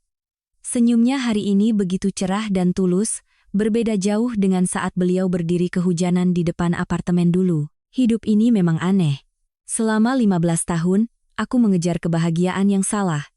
Senyumnya hari ini begitu cerah dan tulus, berbeda jauh dengan saat beliau berdiri kehujanan di depan apartemen dulu. Hidup ini memang aneh. Selama 15 tahun, aku mengejar kebahagiaan yang salah.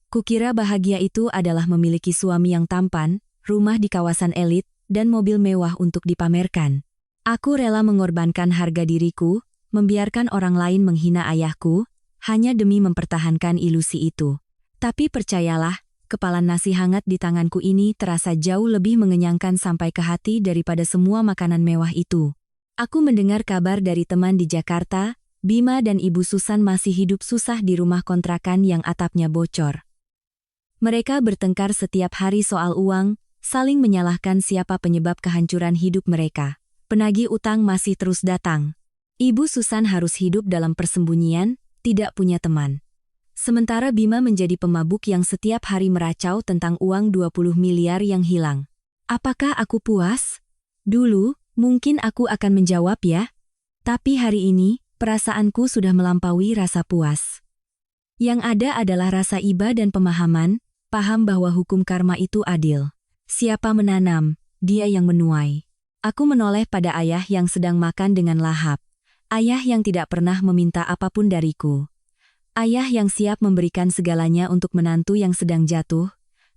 Kukira bahagia itu adalah memiliki suami yang tampan, rumah di kawasan elit, dan mobil mewah untuk dipamerkan. Aku rela mengorbankan harga diriku, membiarkan orang lain menghina ayahku, hanya demi mempertahankan ilusi itu. Tapi percayalah, kepalan nasi hangat di tanganku ini terasa jauh lebih mengenyangkan sampai ke hati daripada semua makanan mewah itu. Aku mendengar kabar dari teman di Jakarta, Bima dan Ibu Susan masih hidup susah di rumah kontrakan yang atapnya bocor. Mereka bertengkar setiap hari soal uang, saling menyalahkan siapa penyebab kehancuran hidup mereka. Penagih utang masih terus datang. Ibu Susan harus hidup dalam persembunyian, tidak punya teman. Sementara Bima menjadi pemabuk yang setiap hari meracau tentang uang 20 miliar yang hilang. Apakah aku puas? Dulu, mungkin aku akan menjawab ya. Tapi hari ini, perasaanku sudah melampaui rasa puas. Yang ada adalah rasa iba dan pemahaman, paham bahwa hukum karma itu adil. Siapa menanam, dia yang menuai. Aku menoleh pada ayah yang sedang makan dengan lahap. Ayah yang tidak pernah meminta apapun dariku. Ayah yang siap memberikan segalanya untuk menantu yang sedang jatuh,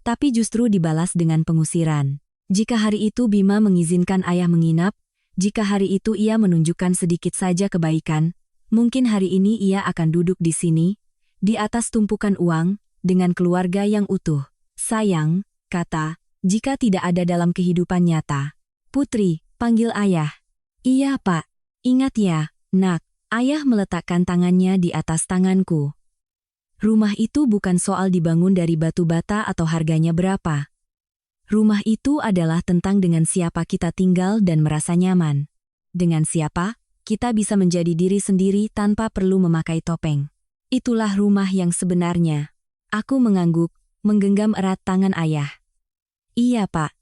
tapi justru dibalas dengan pengusiran. Jika hari itu Bima mengizinkan ayah menginap, jika hari itu ia menunjukkan sedikit saja kebaikan, mungkin hari ini ia akan duduk di sini, di atas tumpukan uang, dengan keluarga yang utuh. Sayang, kata, jika tidak ada dalam kehidupan nyata. Putri, panggil ayah. Iya, Pak. Ingat ya. Nak, ayah meletakkan tangannya di atas tanganku. Rumah itu bukan soal dibangun dari batu bata atau harganya berapa. Rumah itu adalah tentang dengan siapa kita tinggal dan merasa nyaman. Dengan siapa, kita bisa menjadi diri sendiri tanpa perlu memakai topeng. Itulah rumah yang sebenarnya. Aku mengangguk, menggenggam erat tangan ayah. Iya, Pak.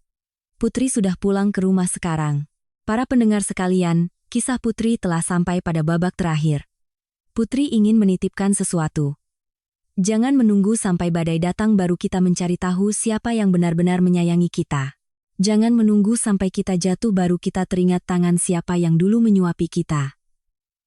Putri sudah pulang ke rumah sekarang. Para pendengar sekalian, kisah Putri telah sampai pada babak terakhir. Putri ingin menitipkan sesuatu. Jangan menunggu sampai badai datang baru kita mencari tahu siapa yang benar-benar menyayangi kita. Jangan menunggu sampai kita jatuh baru kita teringat tangan siapa yang dulu menyuapi kita.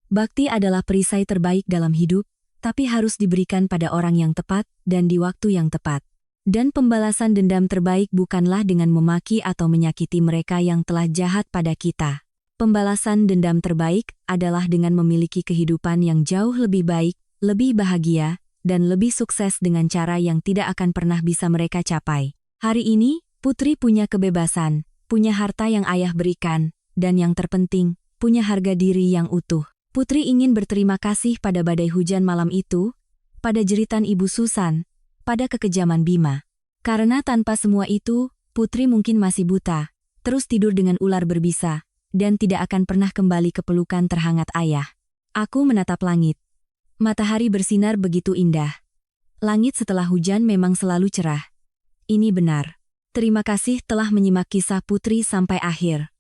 Bakti adalah perisai terbaik dalam hidup, tapi harus diberikan pada orang yang tepat dan di waktu yang tepat. Dan pembalasan dendam terbaik bukanlah dengan memaki atau menyakiti mereka yang telah jahat pada kita. Pembalasan dendam terbaik adalah dengan memiliki kehidupan yang jauh lebih baik, lebih bahagia, dan lebih sukses dengan cara yang tidak akan pernah bisa mereka capai. Hari ini, Putri punya kebebasan, punya harta yang ayah berikan, dan yang terpenting, punya harga diri yang utuh. Putri ingin berterima kasih pada badai hujan malam itu, pada jeritan Ibu Susan, pada kekejaman Bima. Karena tanpa semua itu, Putri mungkin masih buta, terus tidur dengan ular berbisa, dan tidak akan pernah kembali ke pelukan terhangat ayah. Aku menatap langit. Matahari bersinar begitu indah. Langit setelah hujan memang selalu cerah. Ini benar. Terima kasih telah menyimak kisah Putri sampai akhir.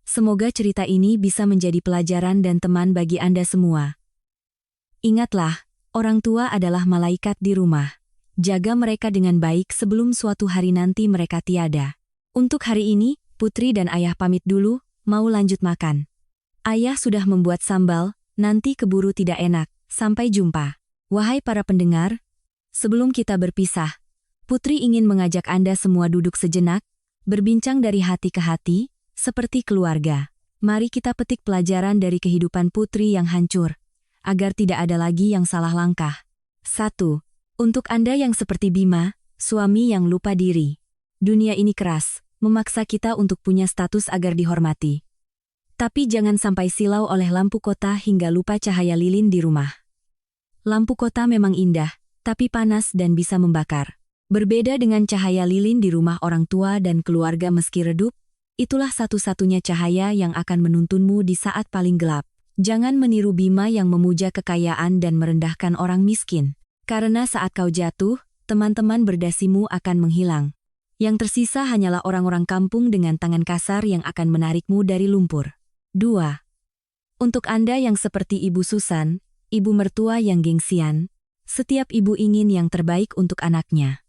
Semoga cerita ini bisa menjadi pelajaran dan teman bagi Anda semua. Ingatlah, orang tua adalah malaikat di rumah. Jaga mereka dengan baik sebelum suatu hari nanti mereka tiada. Untuk hari ini, Putri dan ayah pamit dulu, mau lanjut makan. Ayah sudah membuat sambal, nanti keburu tidak enak. Sampai jumpa. Wahai para pendengar, sebelum kita berpisah, Putri ingin mengajak Anda semua duduk sejenak, berbincang dari hati ke hati, seperti keluarga. Mari kita petik pelajaran dari kehidupan Putri yang hancur, agar tidak ada lagi yang salah langkah. 1. Untuk Anda yang seperti Bima, suami yang lupa diri. Dunia ini keras, memaksa kita untuk punya status agar dihormati. Tapi jangan sampai silau oleh lampu kota hingga lupa cahaya lilin di rumah. Lampu kota memang indah, tapi panas dan bisa membakar. Berbeda dengan cahaya lilin di rumah orang tua dan keluarga meski redup, itulah satu-satunya cahaya yang akan menuntunmu di saat paling gelap. Jangan meniru Bima yang memuja kekayaan dan merendahkan orang miskin. Karena saat kau jatuh, teman-teman berdasimu akan menghilang. Yang tersisa hanyalah orang-orang kampung dengan tangan kasar yang akan menarikmu dari lumpur. 2. Untuk Anda yang seperti Ibu Susan, ibu mertua yang gengsian, setiap ibu ingin yang terbaik untuk anaknya.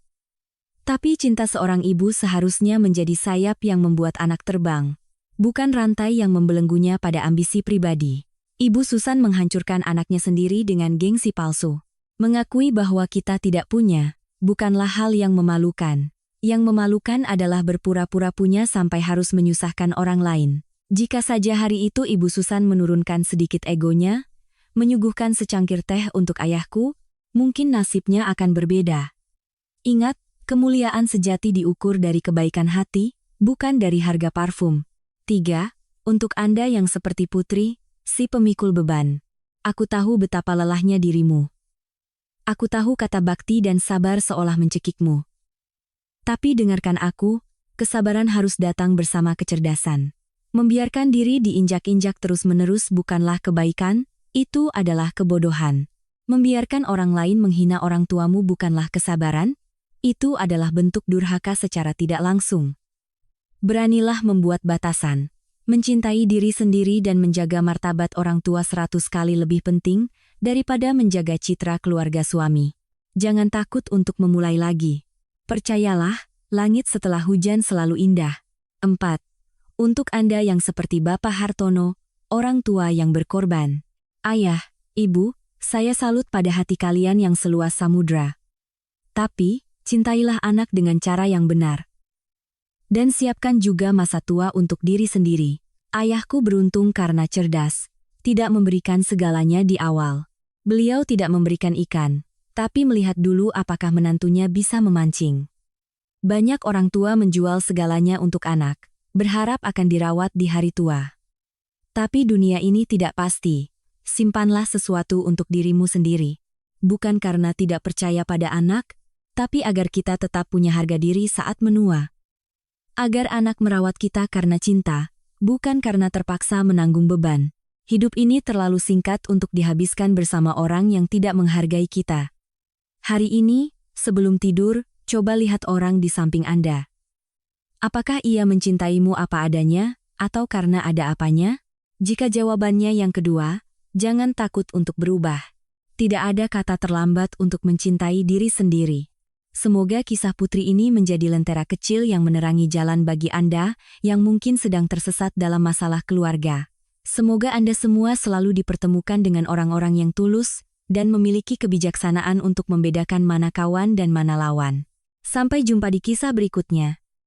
Tapi cinta seorang ibu seharusnya menjadi sayap yang membuat anak terbang, bukan rantai yang membelenggunya pada ambisi pribadi. Ibu Susan menghancurkan anaknya sendiri dengan gengsi palsu. Mengakui bahwa kita tidak punya, bukanlah hal yang memalukan. Yang memalukan adalah berpura-pura punya sampai harus menyusahkan orang lain. Jika saja hari itu Ibu Susan menurunkan sedikit egonya, menyuguhkan secangkir teh untuk ayahku, mungkin nasibnya akan berbeda. Ingat, kemuliaan sejati diukur dari kebaikan hati, bukan dari harga parfum. 3. Untuk Anda yang seperti Putri, si pemikul beban. Aku tahu betapa lelahnya dirimu. Aku tahu kata bakti dan sabar seolah mencekikmu. Tapi dengarkan aku, kesabaran harus datang bersama kecerdasan. Membiarkan diri diinjak-injak terus-menerus bukanlah kebaikan, itu adalah kebodohan. Membiarkan orang lain menghina orang tuamu bukanlah kesabaran, itu adalah bentuk durhaka secara tidak langsung. Beranilah membuat batasan. Mencintai diri sendiri dan menjaga martabat orang tua 100 kali lebih penting daripada menjaga citra keluarga suami. Jangan takut untuk memulai lagi. Percayalah, langit setelah hujan selalu indah. 4. Untuk Anda yang seperti Bapak Hartono, orang tua yang berkorban. Ayah, Ibu, saya salut pada hati kalian yang seluas samudra. Tapi, cintailah anak dengan cara yang benar. Dan siapkan juga masa tua untuk diri sendiri. Ayahku beruntung karena cerdas, tidak memberikan segalanya di awal. Beliau tidak memberikan ikan, tapi melihat dulu apakah menantunya bisa memancing. Banyak orang tua menjual segalanya untuk anak, berharap akan dirawat di hari tua. Tapi dunia ini tidak pasti. Simpanlah sesuatu untuk dirimu sendiri. Bukan karena tidak percaya pada anak, tapi agar kita tetap punya harga diri saat menua. Agar anak merawat kita karena cinta, bukan karena terpaksa menanggung beban. Hidup ini terlalu singkat untuk dihabiskan bersama orang yang tidak menghargai kita. Hari ini, sebelum tidur, coba lihat orang di samping Anda. Apakah ia mencintaimu apa adanya, atau karena ada apanya? Jika jawabannya yang kedua, jangan takut untuk berubah. Tidak ada kata terlambat untuk mencintai diri sendiri. Semoga kisah Putri ini menjadi lentera kecil yang menerangi jalan bagi Anda yang mungkin sedang tersesat dalam masalah keluarga. Semoga Anda semua selalu dipertemukan dengan orang-orang yang tulus dan memiliki kebijaksanaan untuk membedakan mana kawan dan mana lawan. Sampai jumpa di kisah berikutnya.